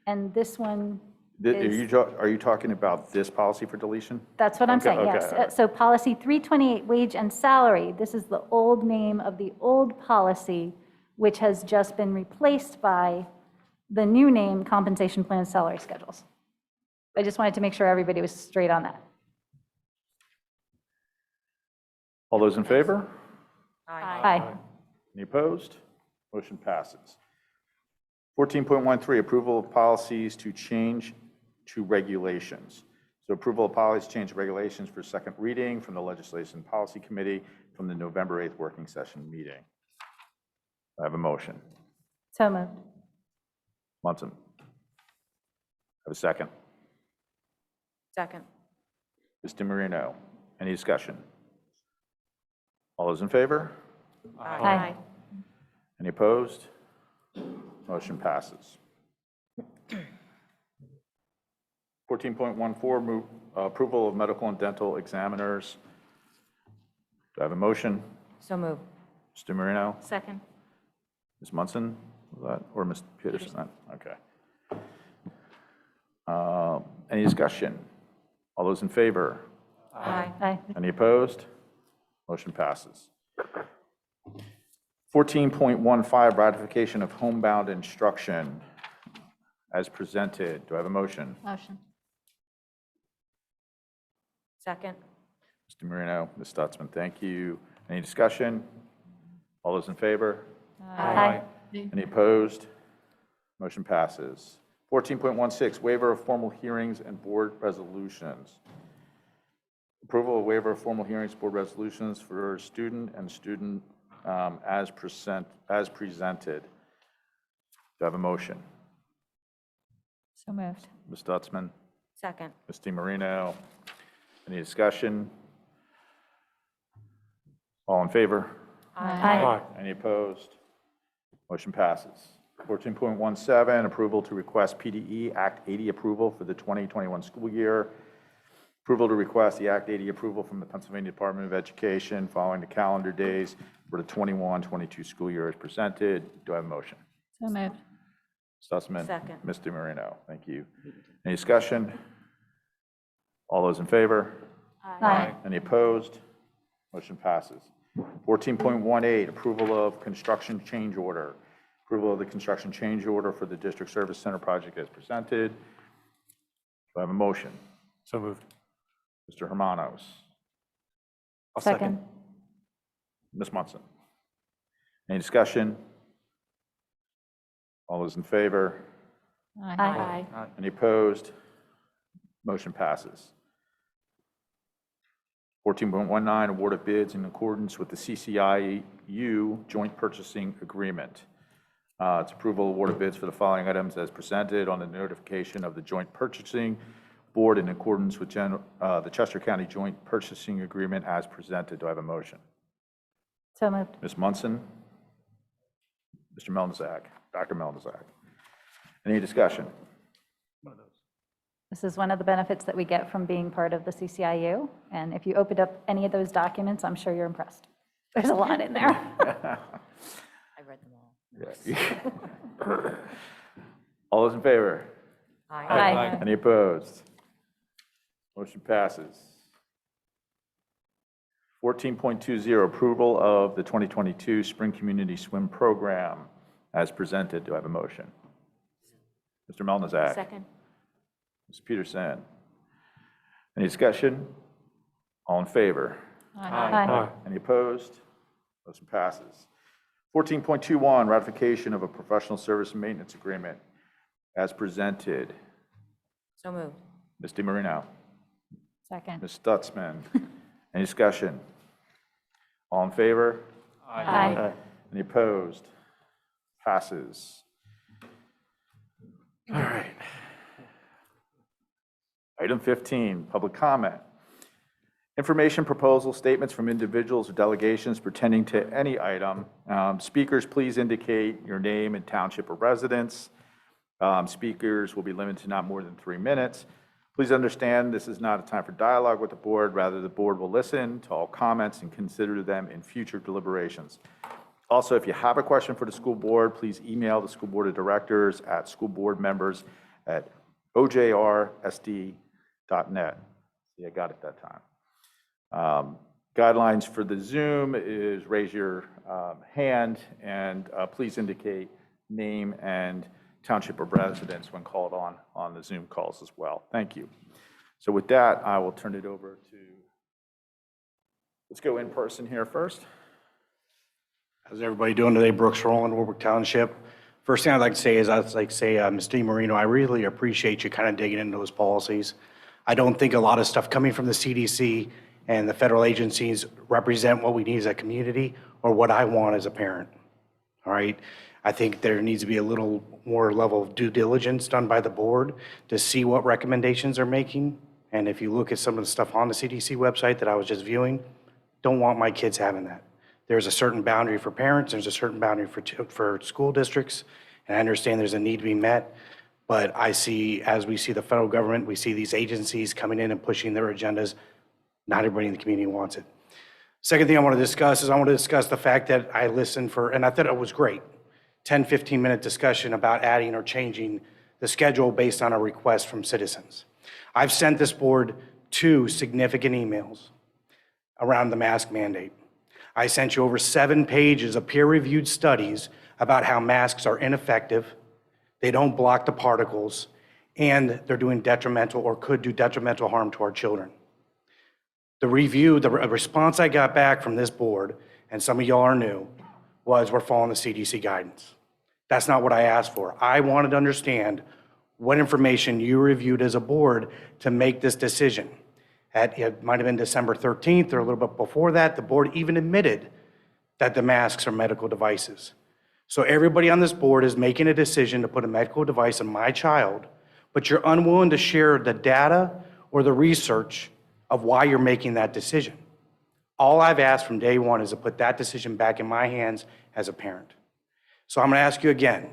And this one, Are you talking about this policy for deletion? That's what I'm Okay, saying, okay, yes. all right. So policy 328, wage and salary, this is the old name of the old policy, which has just been replaced by the new name, compensation plan salary schedules. I just wanted to make sure everybody was straight on that. All those in favor? Aye. Any opposed? Motion passes. 14.13, approval of policies to change to regulations. So approval of policies change to regulations for second reading from the Legislation and Policy Committee from the November 8th working session meeting. I have a motion. So moved. Munson. Have a second. Second. Ms. DiMarino. Any discussion? All those in favor? Aye. Any opposed? Motion passes. 14.14, approval of medical and dental examiners. Do I have a motion? So moved. Mr. Marino? Second. Ms. Munson? Was that, or Ms. Peterson? Okay. Any discussion? All those in favor? Aye. Any opposed? Motion passes. 14.15, ratification of homebound instruction as presented. Do I have a motion? Motion. Second. Mr. Marino, Ms. Stutzman, thank you. Any discussion? All those in favor? Aye. Any opposed? Motion passes. 14.16, waiver of formal hearings and board resolutions. Approval of waiver of formal hearings, board resolutions for student and student as presented. Do I have a motion? So moved. Ms. Stutzman, Second. Ms. DiMarino, any discussion? All in favor? Aye. Any opposed? Motion passes. 14.17, approval to request PDE Act 80 approval for the 2021 school year. Approval to request the Act 80 approval from the Pennsylvania Department of Education following the calendar days for the 21-22 school year as presented. Do I have a motion? So moved. Stutzman. Second. Ms. DiMarino, thank you. Any discussion? All those in favor? Aye. Any opposed? Motion passes. 14.18, approval of construction change order. Approval of the construction change order for the District Service Center project as presented. Do I have a motion? So moved. Mr. Hermanos. Second. Ms. Munson. Any discussion? All those in favor? Aye. Any opposed? Motion passes. 14.19, award of bids in accordance with the CCIU Joint Purchasing Agreement. It's approval award of bids for the following items as presented on the notification of the Joint Purchasing Board in accordance with the Chester County Joint Purchasing Agreement as presented. Do I have a motion? So moved. Ms. Munson? Mr. Melnzak? Dr. Melnzak? Any discussion? This is one of the benefits that we get from being part of the CCIU. And if you opened up any of those documents, I'm sure you're impressed. There's a lot in there. I read them all. Yeah. All those in favor? Aye. Any opposed? Motion passes. 14.20, approval of the 2022 Spring Community Swim Program as presented. Do I have a motion? Mr. Melnzak? Second. Ms. Peterson? Any discussion? All in favor? Aye. Any opposed? Motion passes. 14.21, ratification of a professional service and maintenance agreement as presented. So moved. Ms. DiMarino? Second. Ms. Stutzman? Any discussion? All in favor? Aye. Any opposed? Passes. All right. Item 15, public comment. Information, proposal, statements from individuals or delegations pertaining to any item. Speakers, please indicate your name and township or residence. Speakers will be limited to not more than 3 minutes. Please understand this is not a time for dialogue with the board. Rather, the board will listen to all comments and consider them in future deliberations. Also, if you have a question for the school board, please email the school board of directors at schoolboardmembers at ojrsd.net. Yeah, I got it that time. Guidelines for the Zoom is raise your hand and please indicate name and township of residence when called on the Zoom calls as well. Thank you. So with that, I will turn it over to, let's go in person here first. How's everybody doing today? Brooks Rowland, Warwick Township. First thing I'd like to say is Ms. DiMarino, I really appreciate you kind of digging into those policies. I don't think a lot of stuff coming from the CDC and the federal agencies represent what we need as a community or what I want as a parent. All right? I think there needs to be a little more level of due diligence done by the board to see what recommendations they're making. And if you look at some of the stuff on the CDC website that I was just viewing, don't want my kids having that. There's a certain boundary for parents, there's a certain boundary for school districts, and I understand there's a need to be met. But I see, as we see the federal government, we see these agencies coming in and pushing their agendas. Not everybody in the community wants it. Second thing I want to discuss is I want to discuss the fact that I listened for, and I thought it was great, 10, 15-minute discussion about adding or changing the schedule based on a request from citizens. I've sent this board 2 significant emails around the mask mandate. I sent you over 7 pages of peer-reviewed studies about how masks are ineffective, they don't block the particles, and they're doing detrimental or could do detrimental harm to our children. The response I got back from this board, and some of y'all are new, was we're following the CDC guidance. That's not what I asked for. I wanted to understand what information you reviewed as a board to make this decision. It might have been December 13th or a little bit before that, the board even admitted that the masks are medical devices. So everybody on this board is making a decision to put a medical device in my child, but you're unwilling to share the data or the research of why you're making that decision. All I've asked from day one is to put that decision back in my hands as a parent. So I'm gonna ask you again,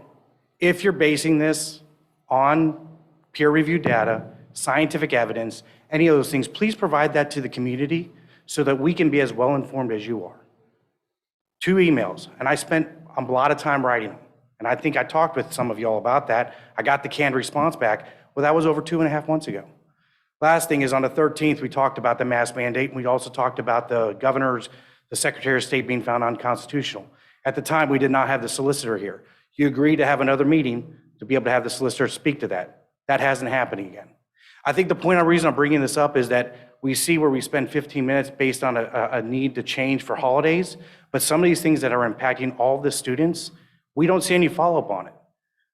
if you're basing this on peer-reviewed data, scientific evidence, any of those things, please provide that to the community so that we can be as well-informed as you are. 2 emails, and I spent a lot of time writing them. And I think I talked with some of y'all about that. I got the canned response back. Well, that was over 2.5 months ago. Last thing is on the 13th, we talked about the mask mandate, and we also talked about the Secretary of State being found unconstitutional. At the time, we did not have the solicitor here. You agreed to have another meeting to be able to have the solicitor speak to that. That hasn't happened again. I think the reason I'm bringing this up is that we see where we spend 15 minutes based on a need to change for holidays, but some of these things that are impacting all the students, we don't see any follow-up on it.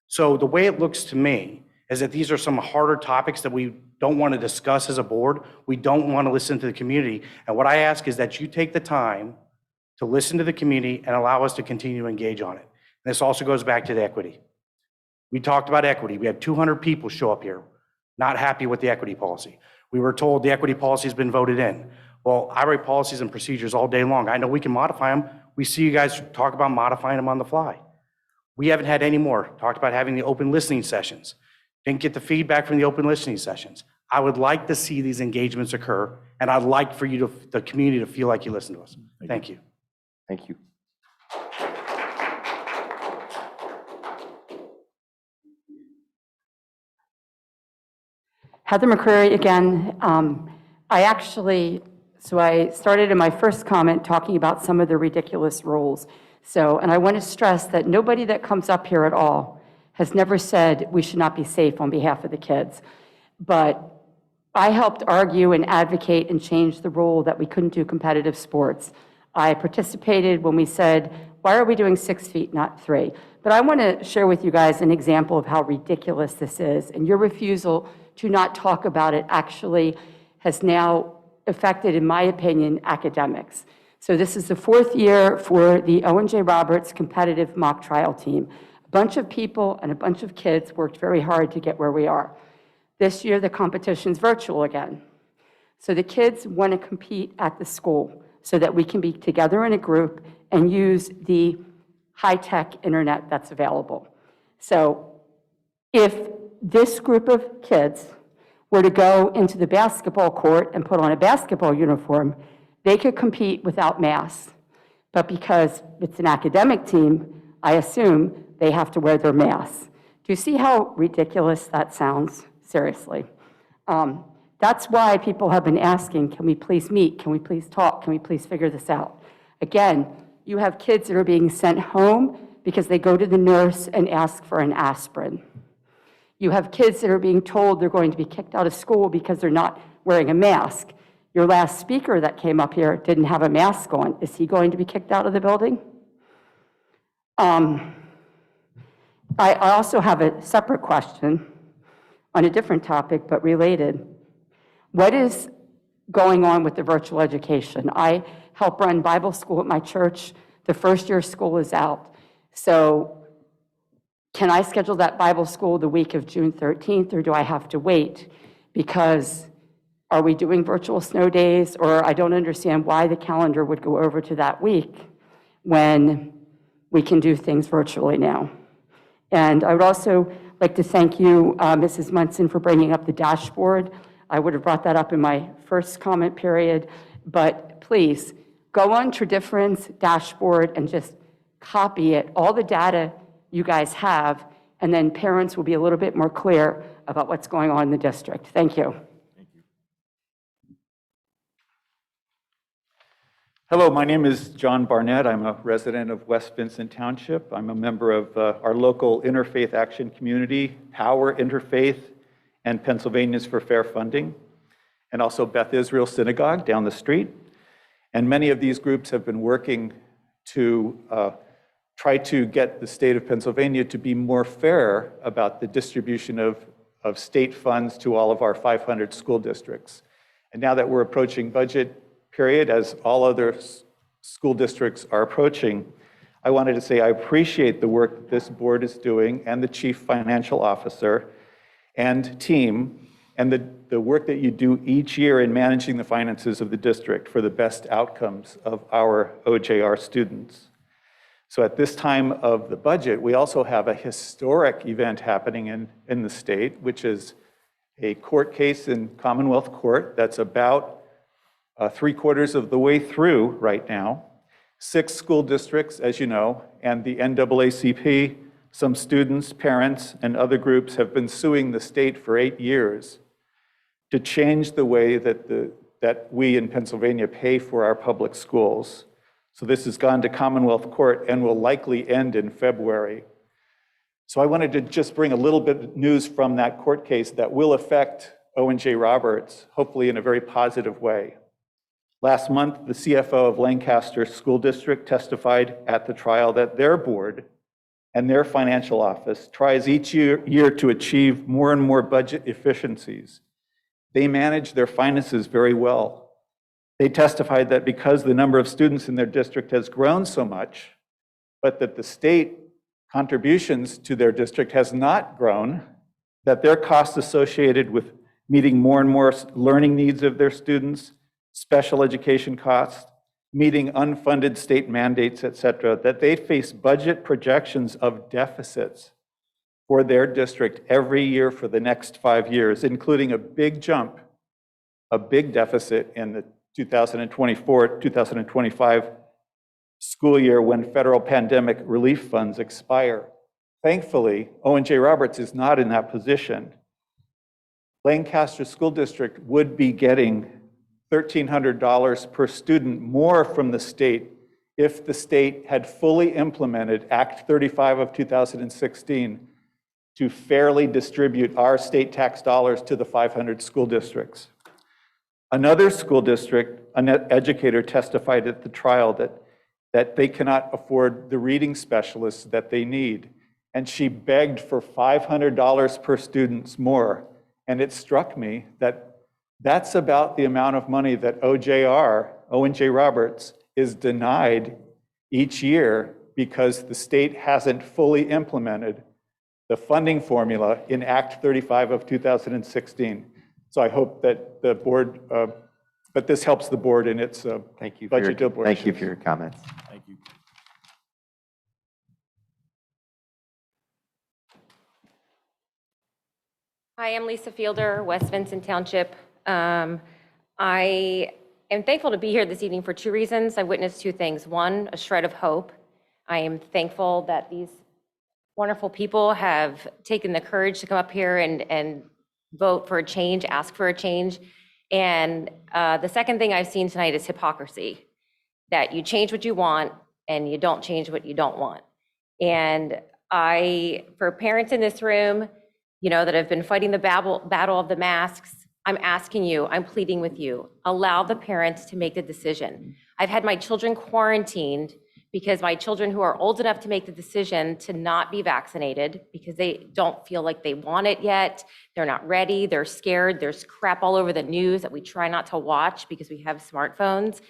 So the way it looks to me is that these are some harder topics that we don't want to discuss as a board. We don't want to listen to the community. And what I ask is that you take the time to listen to the community and allow us to continue to engage on it. And this also goes back to the equity. We talked about equity. We had 200 people show up here, not happy with the equity policy. We were told the equity policy has been voted in. Well, I write policies and procedures all day long. I know we can modify them. We see you guys talk about modifying them on the fly. We haven't had any more. Talked about having the open listening sessions. Didn't get the feedback from the open listening sessions. I would like to see these engagements occur, and I'd like for you to, the community to feel like you listen to us. Thank you. Thank you. Heather McCreary again. I started in my first comment talking about some of the ridiculous rules. And I want to stress that nobody that comes up here at all has never said we should not be safe on behalf of the kids. But I helped argue and advocate and change the rule that we couldn't do competitive sports. I participated when we said, why are we doing 6 feet, not 3? But I want to share with you guys an example of how ridiculous this is. And your refusal to not talk about it actually has now affected, in my opinion, academics. So this is the 4th year for the Owen J. Roberts competitive mock trial team. A bunch of people and a bunch of kids worked very hard to get where we are. This year, the competition's virtual again. So the kids want to compete at the school so that we can be together in a group and use the high-tech internet that's available. So if this group of kids were to go into the basketball court and put on a basketball uniform, they could compete without masks. But because it's an academic team, I assume they have to wear their masks. Do you see how ridiculous that sounds? seriously. That's why people have been asking, can we please meet? Can we please talk? Can we please figure this out? Again, you have kids that are being sent home because they go to the nurse and ask for an aspirin. You have kids that are being told they're going to be kicked out of school because they're not wearing a mask. Your last speaker that came up here didn't have a mask on. Is he going to be kicked out of the building? I also have a separate question on a different topic, but related. What is going on with the virtual education? I help run Bible school at my church. The first year of school is out. So can I schedule that Bible school the week of June 13th, or do I have to wait? Because are we doing virtual snow days? Or I don't understand why the calendar would go over to that week when we can do things virtually now. And I would also like to thank you, Mrs. Munson, for bringing up the dashboard. I would have brought that up in my first comment period, but please go on Tredifferent's dashboard and just copy it, all the data you guys have, and then parents will be a little bit more clear about what's going on in the district. Thank you. Hello, my name is John Barnett. I'm a resident of West Vincent Township. I'm a member of our local Interfaith Action Community, Power Interfaith, and Pennsylvanians for Fair Funding, and also Beth Israel Synagogue down the street. And many of these groups have been working to try to get the state of Pennsylvania to be more fair about the distribution of state funds to all of our 500 school districts. And now that we're approaching budget period, as all other school districts are approaching, I wanted to say I appreciate the work that this board is doing and the chief financial officer and team, and the work that you do each year in managing the finances of the district for the best outcomes of our OJR students. So at this time of the budget, we also have a historic event happening in the state, which is a court case in Commonwealth Court that's about 3/4 of the way through right now. 6 school districts, as you know, and the NAACP, some students, parents, and other groups have been suing the state for 8 years to change the way that we in Pennsylvania pay for our public schools. So this has gone to Commonwealth Court and will likely end in February. So I wanted to just bring a little bit of news from that court case that will affect O&J Roberts, hopefully in a very positive way. Last month, the CFO of Lancaster School District testified at the trial that their board and their financial office tries each year to achieve more and more budget efficiencies. They manage their finances very well. They testified that because the number of students in their district has grown so much, but that the state contributions to their district has not grown, that their costs associated with meeting more and more learning needs of their students, special education costs, meeting unfunded state mandates, et cetera, that they face budget projections of deficits for their district every year for the next 5 years, including a big jump, a big deficit in the 2024-2025 school year when federal pandemic relief funds expire. Thankfully, O&J Roberts is not in that position. Lancaster School District would be getting $1,300 per student more from the state if the state had fully implemented Act 35 of 2016 to fairly distribute our state tax dollars to the 500 school districts. Another school district, an educator, testified at the trial that they cannot afford the reading specialists that they need. And she begged for $500 per student more. And it struck me that that's about the amount of money that O&J Roberts, is denied each year because the state hasn't fully implemented the funding formula in Act 35 of 2016. So I hope that the board, but this helps the board in its budget deliberations. Thank you for your comments. Thank you. Hi, I'm Lisa Fielder, West Vincent Township. I am thankful to be here this evening for 2 reasons. I witnessed 2 things. One, a shred of hope. I am thankful that these wonderful people have taken the courage to come up here and vote for a change, ask for a change. And the second thing I've seen tonight is hypocrisy, that you change what you want and you don't change what you don't want. And for parents in this room, that have been fighting the battle of the masks, I'm asking you, I'm pleading with you, allow the parents to make the decision. I've had my children quarantined because my children who are old enough to make the decision to not be vaccinated because they don't feel like they want it yet, they're not ready, they're scared, there's crap all over the news that we try not to watch because we have smartphones.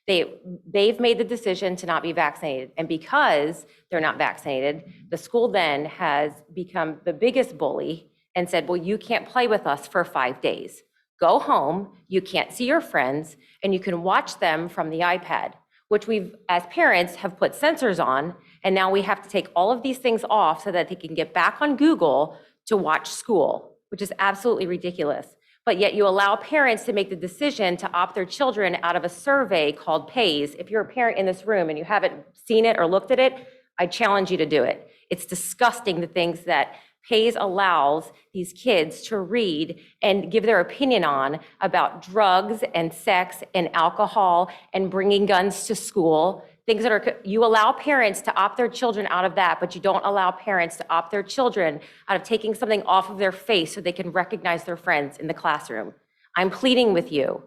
They've made the decision to not be vaccinated. And because they're not vaccinated, the school then has become the biggest bully and said, well, you can't play with us for 5 days. Go home, you can't see your friends, and you can watch them from the iPad, which we've, as parents, have put sensors on, and now we have to take all of these things off so that they can get back on Google to watch school, which is absolutely ridiculous. But yet you allow parents to make the decision to opt their children out of a survey called PAYS. If you're a parent in this room and you haven't seen it or looked at it, I challenge you to do it. It's disgusting, the things that PAYS allows these kids to read and give their opinion on about drugs and sex and alcohol and bringing guns to school. Things that you allow parents to opt their children out of that, but you don't allow parents to opt their children out of taking something off of their face so they can recognize their friends in the classroom. I'm pleading with you.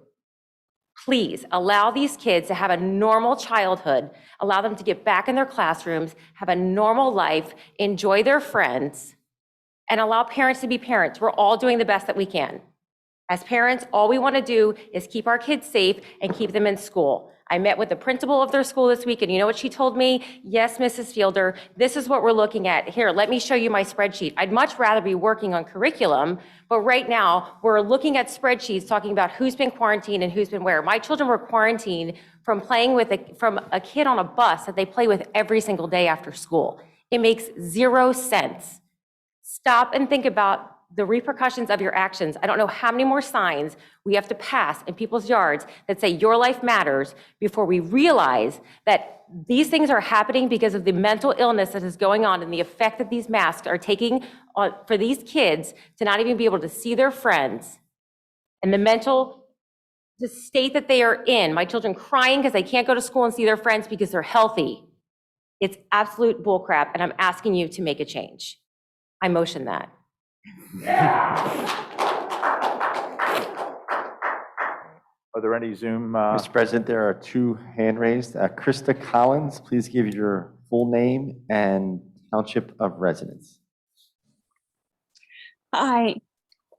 Please allow these kids to have a normal childhood, allow them to get back in their classrooms, have a normal life, enjoy their friends, and allow parents to be parents. We're all doing the best that we can. As parents, all we want to do is keep our kids safe and keep them in school. I met with the principal of their school this week, and you know what she told me? Yes, Mrs. Fielder, this is what we're looking at. Here, let me show you my spreadsheet. I'd much rather be working on curriculum, but right now we're looking at spreadsheets talking about who's been quarantined and who's been where. My children were quarantined from playing with from a kid on a bus that they play with every single day after school. It makes 0 sense. Stop and think about the repercussions of your actions. I don't know how many more signs we have to pass in people's yards that say your life matters before we realize that these things are happening because of the mental illness that is going on and the effect that these masks are taking on for these kids to not even be able to see their friends and the state that they are in. My children crying because they can't go to school and see their friends because they're healthy. It's absolute bullcrap, and I'm asking you to make a change. I motion that. Are there any Zoom? Mr. President, there are 2 hand raised. Krista Collins, please give your full name and township of residence. Hi,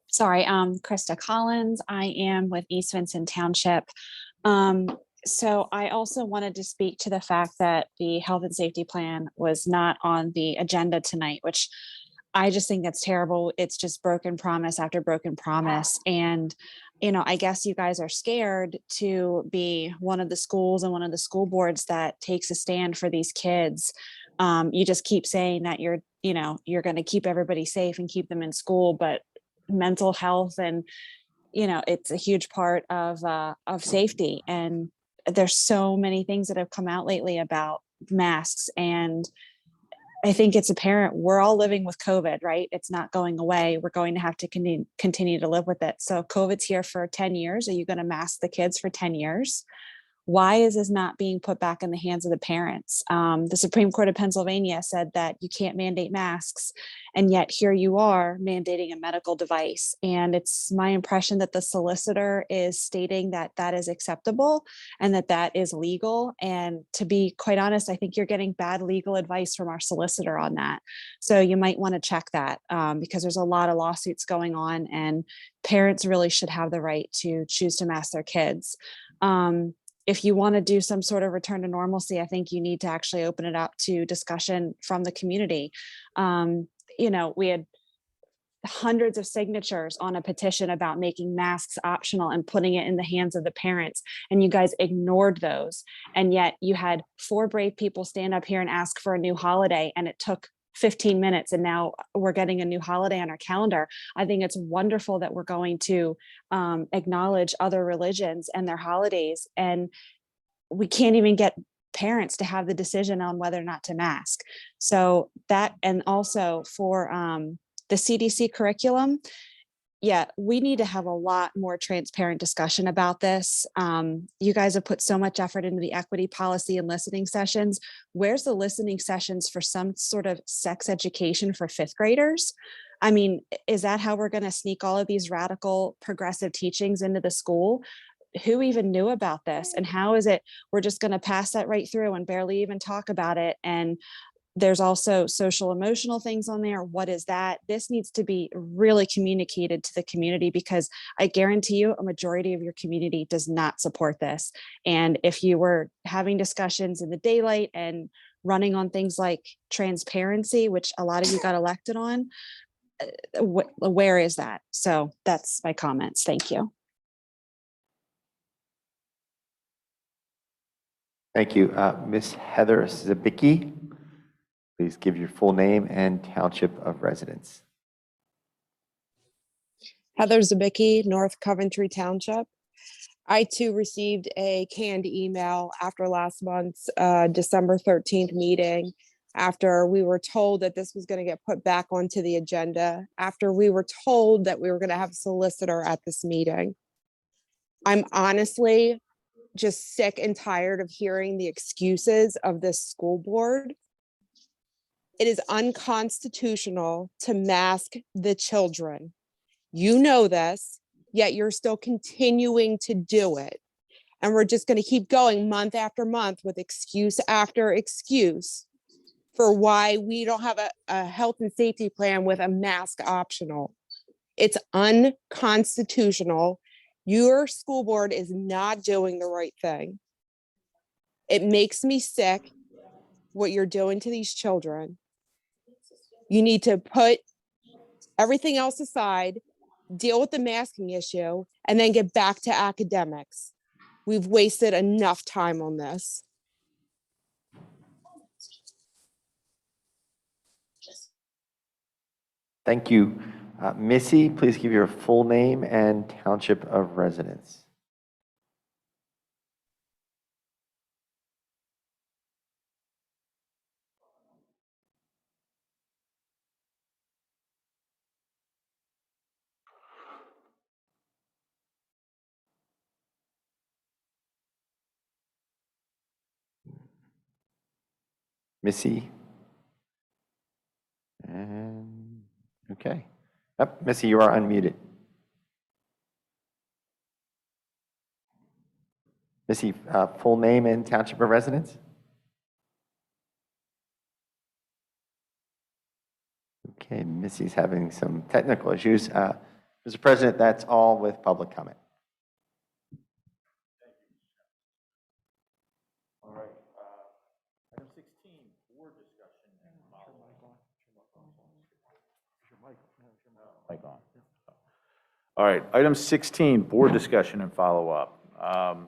sorry, Krista Collins. I am with East Vincent Township. So I also wanted to speak to the fact that the health and safety plan was not on the agenda tonight, which I just think that's terrible. It's just broken promise after broken promise. And, I guess you guys are scared to be one of the schools and one of the school boards that takes a stand for these kids. You just keep saying that you're going to keep everybody safe and keep them in school, but mental health and, it's a huge part of safety. And there's so many things that have come out lately about masks, and I think it's apparent we're all living with COVID, right? It's not going away. We're going to have to continue to live with it. So COVID's here for 10 years. Are you going to mask the kids for 10 years? Why is this not being put back in the hands of the parents? The Supreme Court of Pennsylvania said that you can't mandate masks, and yet here you are mandating a medical device. And it's my impression that the solicitor is stating that that is acceptable and that that is legal. And to be quite honest, I think you're getting bad legal advice from our solicitor on that. So you might want to check that because there's a lot of lawsuits going on, and parents really should have the right to choose to mask their kids. If you want to do some sort of return to normalcy, I think you need to actually open it up to discussion from the community. We had hundreds of signatures on a petition about making masks optional and putting it in the hands of the parents, and you guys ignored those. And yet you had 4 brave people stand up here and ask for a new holiday, and it took 15 minutes, and now we're getting a new holiday on our calendar. I think it's wonderful that we're going to acknowledge other religions and their holidays, and we can't even get parents to have the decision on whether or not to mask. So that, and also for the CDC curriculum, yeah, we need to have a lot more transparent discussion about this. You guys have put so much effort into the equity policy and listening sessions. Where's the listening sessions for some sort of sex education for fifth graders? I mean, is that how we're going to sneak all of these radical progressive teachings into the school? Who even knew about this? And how is it we're just going to pass that right through and barely even talk about it? And there's also social emotional things on there. What is that? This needs to be really communicated to the community, because I guarantee you a majority of your community does not support this. And if you were having discussions in the daylight and running on things like transparency, which a lot of you got elected on, where is that? So that's my comments. Thank you. Thank you. Ms. Heather Zabicki, please give your full name and township of residence. Heather Zabicki, North Coventry Township. I too received a canned email after last month's December 13th meeting, after we were told that this was going to get put back onto the agenda, after we were told that we were going to have a solicitor at this meeting. I'm honestly just sick and tired of hearing the excuses of this school board. It is unconstitutional to mask the children. You know this, yet you're still continuing to do it. And we're just going to keep going month after month with excuse after excuse for why we don't have a health and safety plan with a mask optional. It's unconstitutional. Your school board is not doing the right thing. It makes me sick what you're doing to these children. You need to put everything else aside, deal with the masking issue, and then get back to academics. We've wasted enough time on this. Thank you. Missy, please give your full name and township of residence. Missy. And okay. Yep, Missy, you are unmuted. Missy, full name and township of residence? Okay, Missy's having some technical issues. Mr. President, that's all with public comment. All right. Item 16, board discussion and follow-up. Mic on. All right, item 16, board discussion and follow-up. So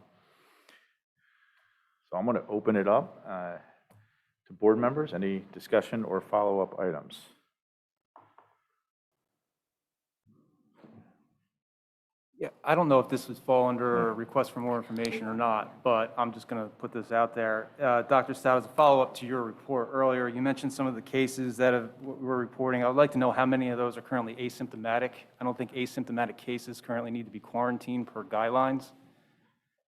I'm going to open it up to board members. Any discussion or follow-up items? Yeah, I don't know if this would fall under a request for more information or not, but I'm just going to put this out there. Dr. Stout, as a follow-up to your report earlier, you mentioned some of the cases that we're reporting. I would like to know how many of those are currently asymptomatic. I don't think asymptomatic cases currently need to be quarantined per guidelines.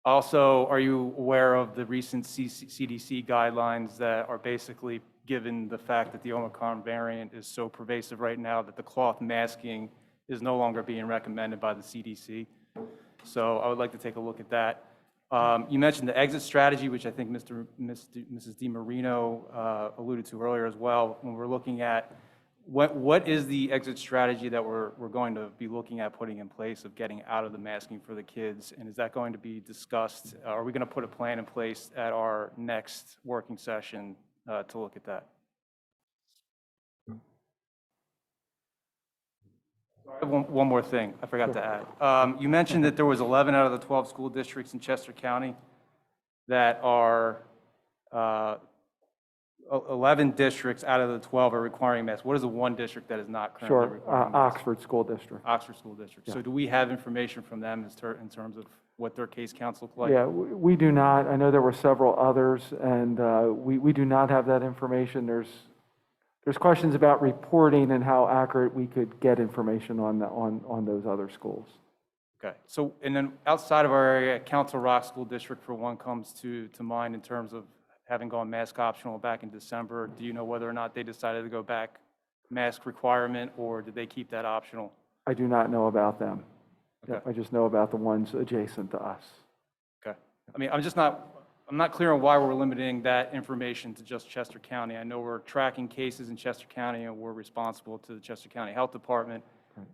Also, are you aware of the recent CDC guidelines that are basically, given the fact that the Omicron variant is so pervasive right now, that the cloth masking is no longer being recommended by the CDC. So I would like to take a look at that. You mentioned the exit strategy, which I think Mrs. DiMarino alluded to earlier as well. When we're looking at what is the exit strategy that we're going to be looking at putting in place of getting out of the masking for the kids? And is that going to be discussed? Are we going to put a plan in place at our next working session to look at that? One more thing I forgot to add. You mentioned that there was 11 out of the 12 school districts in Chester County that are 11 districts out of the 12 are requiring masks. What is the one district that is not currently Sure, requiring masks? Oxford School District. Oxford School District. Yeah. So do we have information from them in terms of what their case counts look like? Yeah, we do not. I know there were several others, and we do not have that information. There's there's questions about reporting and how accurate we could get information on those other schools. Okay, so, and then outside of our area, Council Rock School District, for one, comes to mind in terms of having gone mask optional back in December. Do you know whether or not they decided to go back mask requirement, or did they keep that optional? I do not know about them. Okay. I just know about the ones adjacent to us. Okay. I mean, I'm not clear on why we're limiting that information to just Chester County. I know we're tracking cases in Chester County and we're responsible to the Chester County Health Department.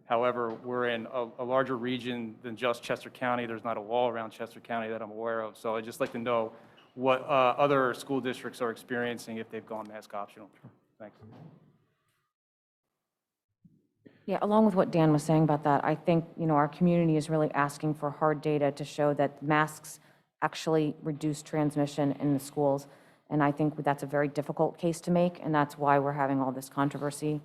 However, we're in a larger region than just Chester County. There's not a wall around Chester County that I'm aware of. So I'd just like to know what other school districts are experiencing if they've gone mask optional. Thanks. Yeah, along with what Dan was saying about that, I think, our community is really asking for hard data to show that masks actually reduce transmission in the schools. And I think that's a very difficult case to make, and that's why we're having all this controversy.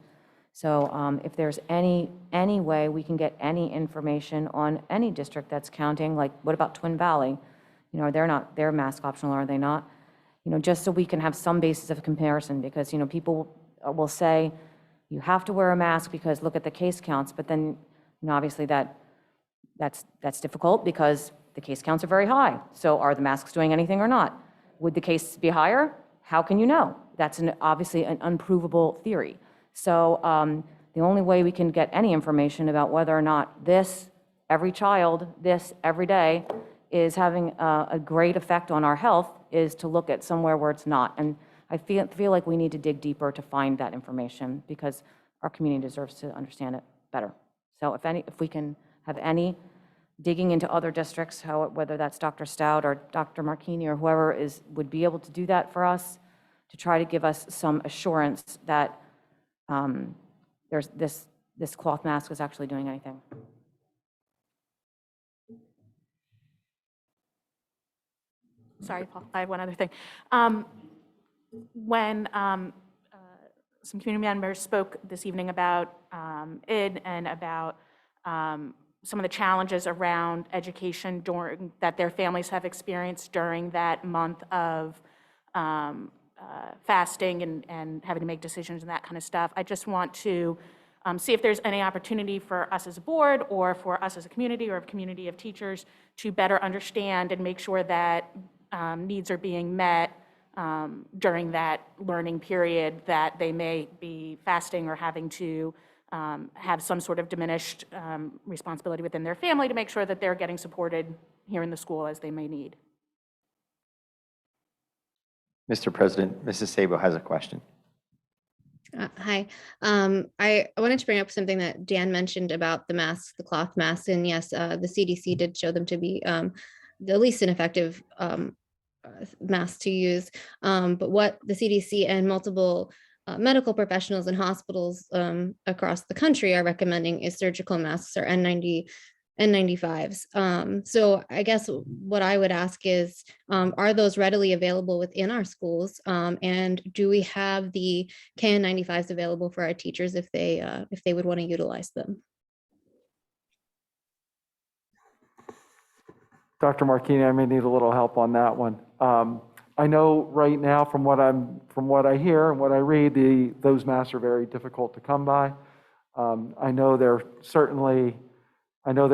So if there's any way we can get any information on any district that's counting, like what about Twin Valley? They're mask optional, are they not? Just so we can have some basis of comparison, because, people will say, you have to wear a mask because look at the case counts, but then, obviously that's difficult because the case counts are very high. So are the masks doing anything or not? Would the case be higher? How can you know? That's obviously an unprovable theory. So the only way we can get any information about whether or not every child, every day, is having a great effect on our health is to look at somewhere where it's not. And I feel like we need to dig deeper to find that information because our community deserves to understand it better. So if we can have any digging into other districts, whether that's Dr. Stout or Dr. Marchini or whoever would be able to do that for us, to try to give us some assurance that there's this cloth mask is actually doing anything. Sorry, Paul, I have one other thing. When some community members spoke this evening about ID and about some of the challenges around education that their families have experienced during that month of fasting and having to make decisions and that kind of stuff. I just want to see if there's any opportunity for us as a board or for us as a community or a community of teachers to better understand and make sure that needs are being met during that learning period that they may be fasting or having to have some sort of diminished responsibility within their family to make sure that they're getting supported here in the school as they may need. Mr. President, Mrs. Sabo has a question. Hi. I wanted to bring up something that Dan mentioned about the masks, the cloth masks. And yes, the CDC did show them to be the least ineffective masks to use. But what the CDC and multiple medical professionals and hospitals across the country are recommending is surgical masks or N95s. So I guess what I would ask is, are those readily available within our schools? And do we have the KN95s available for our teachers if they would want to utilize them? Dr. Marchini, I may need a little help on that one. I know right now from what I hear and what I read, those masks are very difficult to come by. I know they're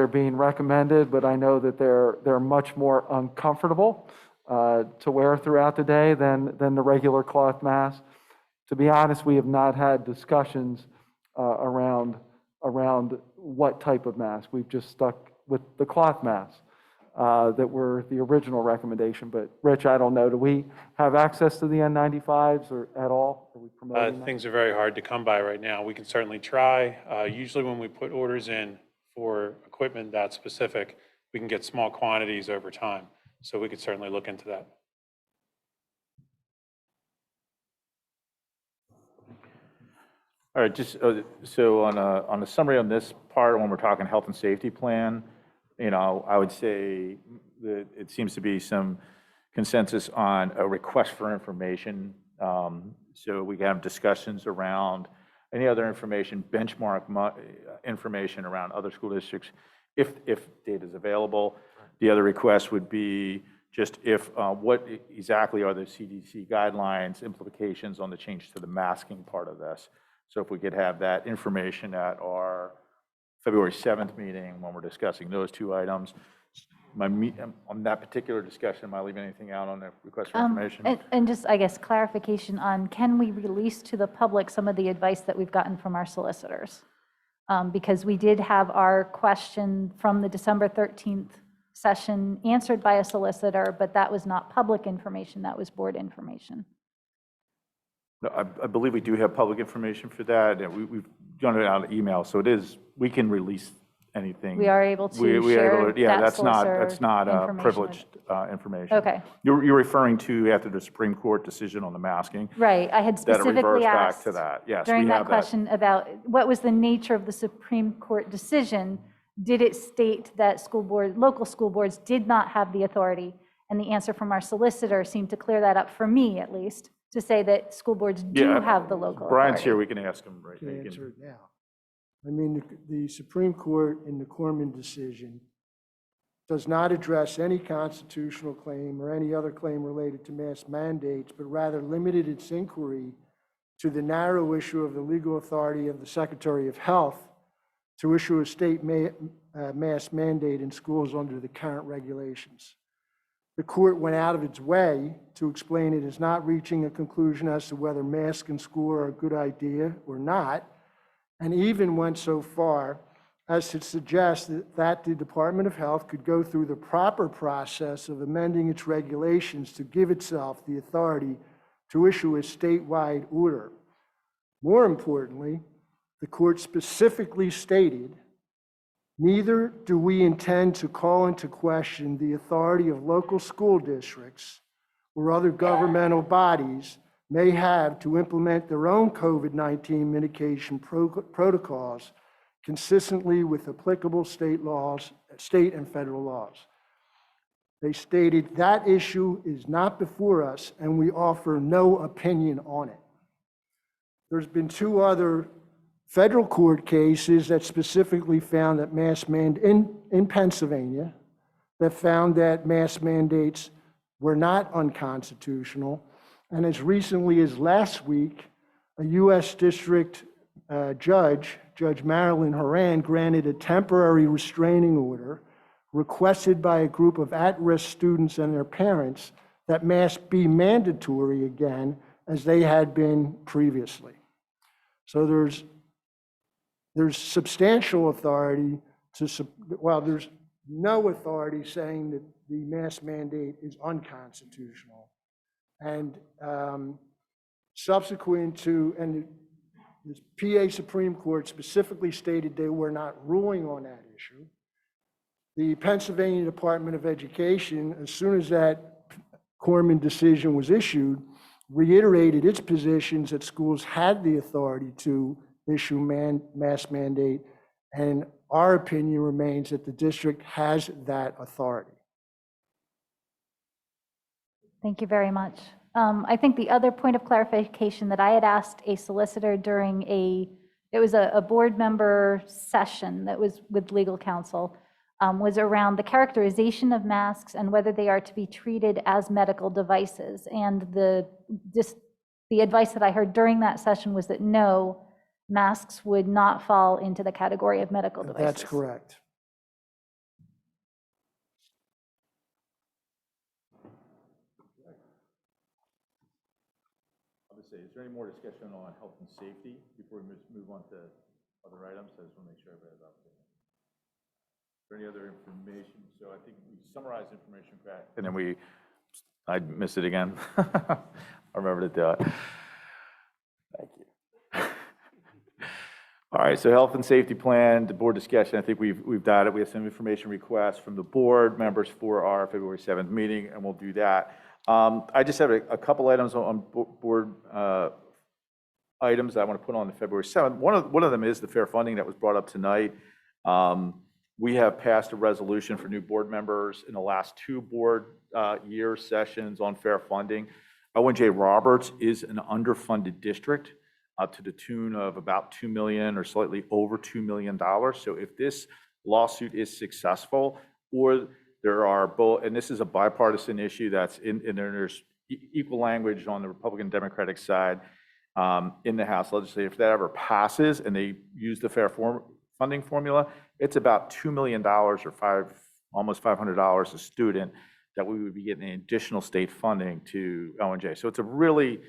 being recommended, but I know that they're much more uncomfortable to wear throughout the day than the regular cloth mask. To be honest, we have not had discussions around what type of mask. We've just stuck with the cloth masks that were the original recommendation. But Rich, I don't know, do we have access to the N95s or at all? Are we promoting that? Things are very hard to come by right now. We can certainly try. Usually when we put orders in for equipment that's specific, we can get small quantities over time. So we could certainly look into that. All right, just so on a summary on this part, when we're talking health and safety plan, I would say that it seems to be some consensus on a request for information. So we can have discussions around any other information, benchmark information around other school districts, if data is available. The other request would be just if, what exactly are the CDC guidelines, implications on the change to the masking part of this? So if we could have that information at our February 7th meeting when we're discussing those two items. On that particular discussion, am I leaving anything out on the request for information? And just, I guess, clarification on, can we release to the public some of the advice that we've gotten from our solicitors? Because we did have our question from the December 13th session answered by a solicitor, but that was not public information, that was board information. No, I believe we do have public information for that, and we've done it out of email, so it is, we can release anything. We are able to We are share able to- Yeah, that that's not information privileged information. Okay. You're referring to after the Supreme Court decision on the masking? Right, I had That it specifically reverts back asked to that. Yes, during we that have that. question about what was the nature of the Supreme Court decision. Did it state that local school boards did not have the authority? And the answer from our solicitor seemed to clear that up for me, at least, to say that school boards do Yeah, have the local Brian's authority. here, we can ask him. Right? Can He can- answer it now. I mean, the Supreme Court in the Corman decision does not address any constitutional claim or any other claim related to mask mandates, but rather limited its inquiry to the narrow issue of the legal authority of the Secretary of Health to issue a state mask mandate in schools under the current regulations. The court went out of its way to explain it is not reaching a conclusion as to whether masks in school are a good idea or not, and even went so far as to suggest that the Department of Health could go through the proper process of amending its regulations to give itself the authority to issue a statewide order. More importantly, the court specifically stated, neither do we intend to call into question the authority of local school districts or other governmental bodies may have to implement their own COVID-19 mitigation protocols consistently with applicable state laws, state and federal laws. They stated that issue is not before us and we offer no opinion on it. There's been two other federal court cases that specifically found that in Pennsylvania, that found that mask mandates were not unconstitutional. And as recently as last week, a U.S. District Judge Marilyn Horan, granted a temporary restraining order requested by a group of at-risk students and their parents that masks be mandatory again as they had been previously. So there's substantial authority well, there's no authority saying that the mask mandate is unconstitutional. And subsequent to, and the PA Supreme Court specifically stated they were not ruling on that issue. The Pennsylvania Department of Education, as soon as that Corman decision was issued, reiterated its positions that schools had the authority to issue mask mandate, and our opinion remains that the district has that authority. Thank you very much. I think the other point of clarification that I had asked a solicitor during it was a board member session that was with legal counsel, was around the characterization of masks and whether they are to be treated as medical devices. And the advice that I heard during that session was that no, masks would not fall into the category of medical devices. That's correct. Is there any more discussion on health and safety before we move on to other items? I just want to make sure everybody's up to date. Is there any other information? So I think we summarized information correct, and then I missed it again. I remember to do it. Thank you. All right, so health and safety plan, the board discussion, I think we've done it. We have some information requests from the board members for our February 7th meeting, and we'll do that. I just have a couple items on board items that I want to put on the February 7th. One of them is the fair funding that was brought up tonight. We have passed a resolution for new board members in the last two board year sessions on fair funding. Owen J. Roberts is an underfunded district to the tune of about $2 million or slightly over $2 million. So if this lawsuit is successful, or There are both, and this is a bipartisan issue that's and there's equal language on the Republican Democratic side in the House legislature. If that ever passes and they use the funding formula, it's about $2 million or almost $500 a student that we would be getting additional state funding to LNJ. So it's a really,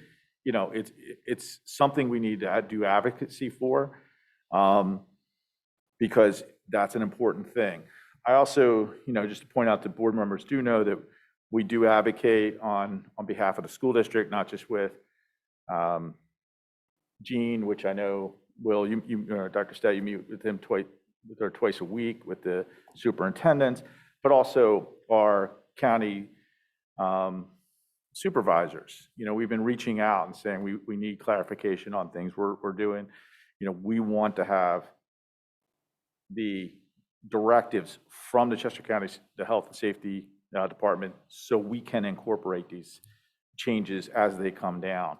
it's something we need to do advocacy for because that's an important thing. I also, just to point out that board members do know that we do advocate on behalf of the school district, not just with Gene, which I know, Will, Dr. Stout, you meet with him twice a week with the superintendents, but also our county supervisors. We've been reaching out and saying we need clarification on things we're doing. We want to have the directives from the Chester County, the Health and Safety Department, so we can incorporate these changes as they come down.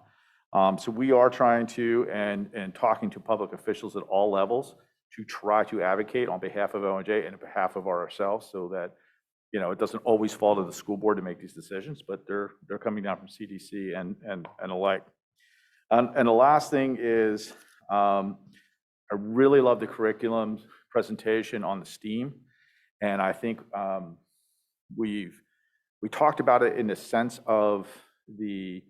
So we are trying to, and talking to public officials at all levels to try to advocate on behalf of ONJ and on behalf of ourselves so that, it doesn't always fall to the school board to make these decisions, but they're coming down from CDC and alike. And the last thing is, I really love the curriculum presentation on the STEAM. And I think we talked about it in the sense of the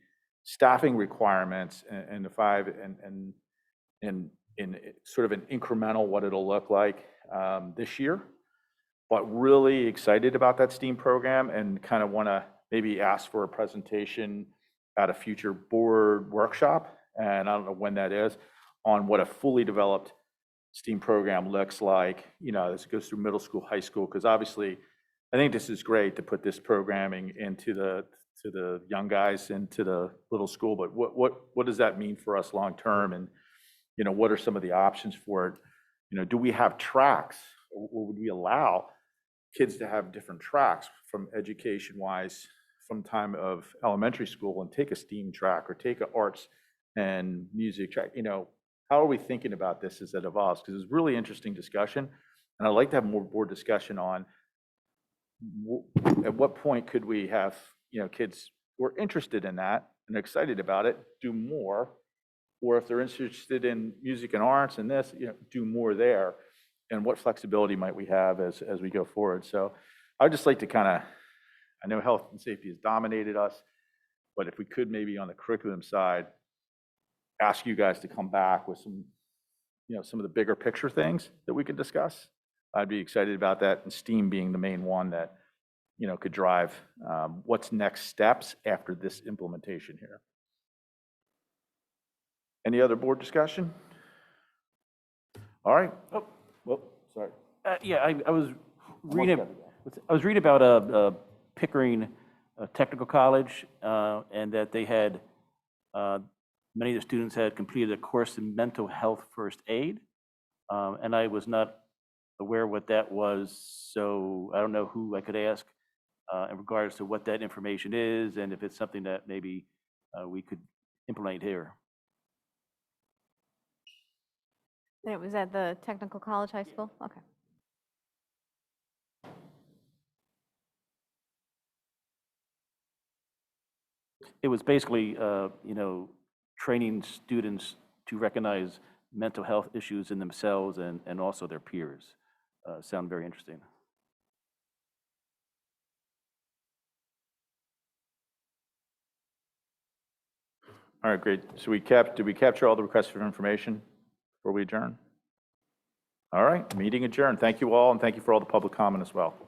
staffing requirements and the 5 and in sort of an incremental what it'll look like this year, but really excited about that STEAM program and kind of want to maybe ask for a presentation at a future board workshop. And I don't know when that is, on what a fully developed STEAM program looks like, as it goes through middle school, high school, because obviously I think this is great to put this programming into the young guys into the little school, but what does that mean for us long term? And what are some of the options for it? Do we have tracks, or would we allow kids to have different tracks from education wise from time of elementary school and take a STEAM track or take an arts and music track? How are we thinking about this as it evolves? Because it's really interesting discussion, and I'd like to have more board discussion on at what point could we have kids who are interested in that and excited about it do more, or if they're interested in music and arts and this, do more there, and what flexibility might we have as we go forward. So I'd just like to I know health and safety has dominated us, but if we could maybe on the curriculum side, ask you guys to come back with some, some of the bigger picture things that we could discuss. I'd be excited about that, and STEAM being the main one that, could drive what's next steps after this implementation here. Any other board discussion? All right. Oh, well, sorry. Yeah, I was reading about Pickering Technical College, and that they had many of the students had completed a course in mental health first aid, and I was not aware what that was, so I don't know who I could ask in regards to what that information is and if it's something that maybe we could implement here. And it was at the Technical College High School? Okay. It was basically, training students to recognize mental health issues in themselves and also their peers. Sound very interesting. All right, great. So did we capture all the requests for information before we adjourn? All right, meeting adjourned. Thank you all, and thank you for all the public comment as well.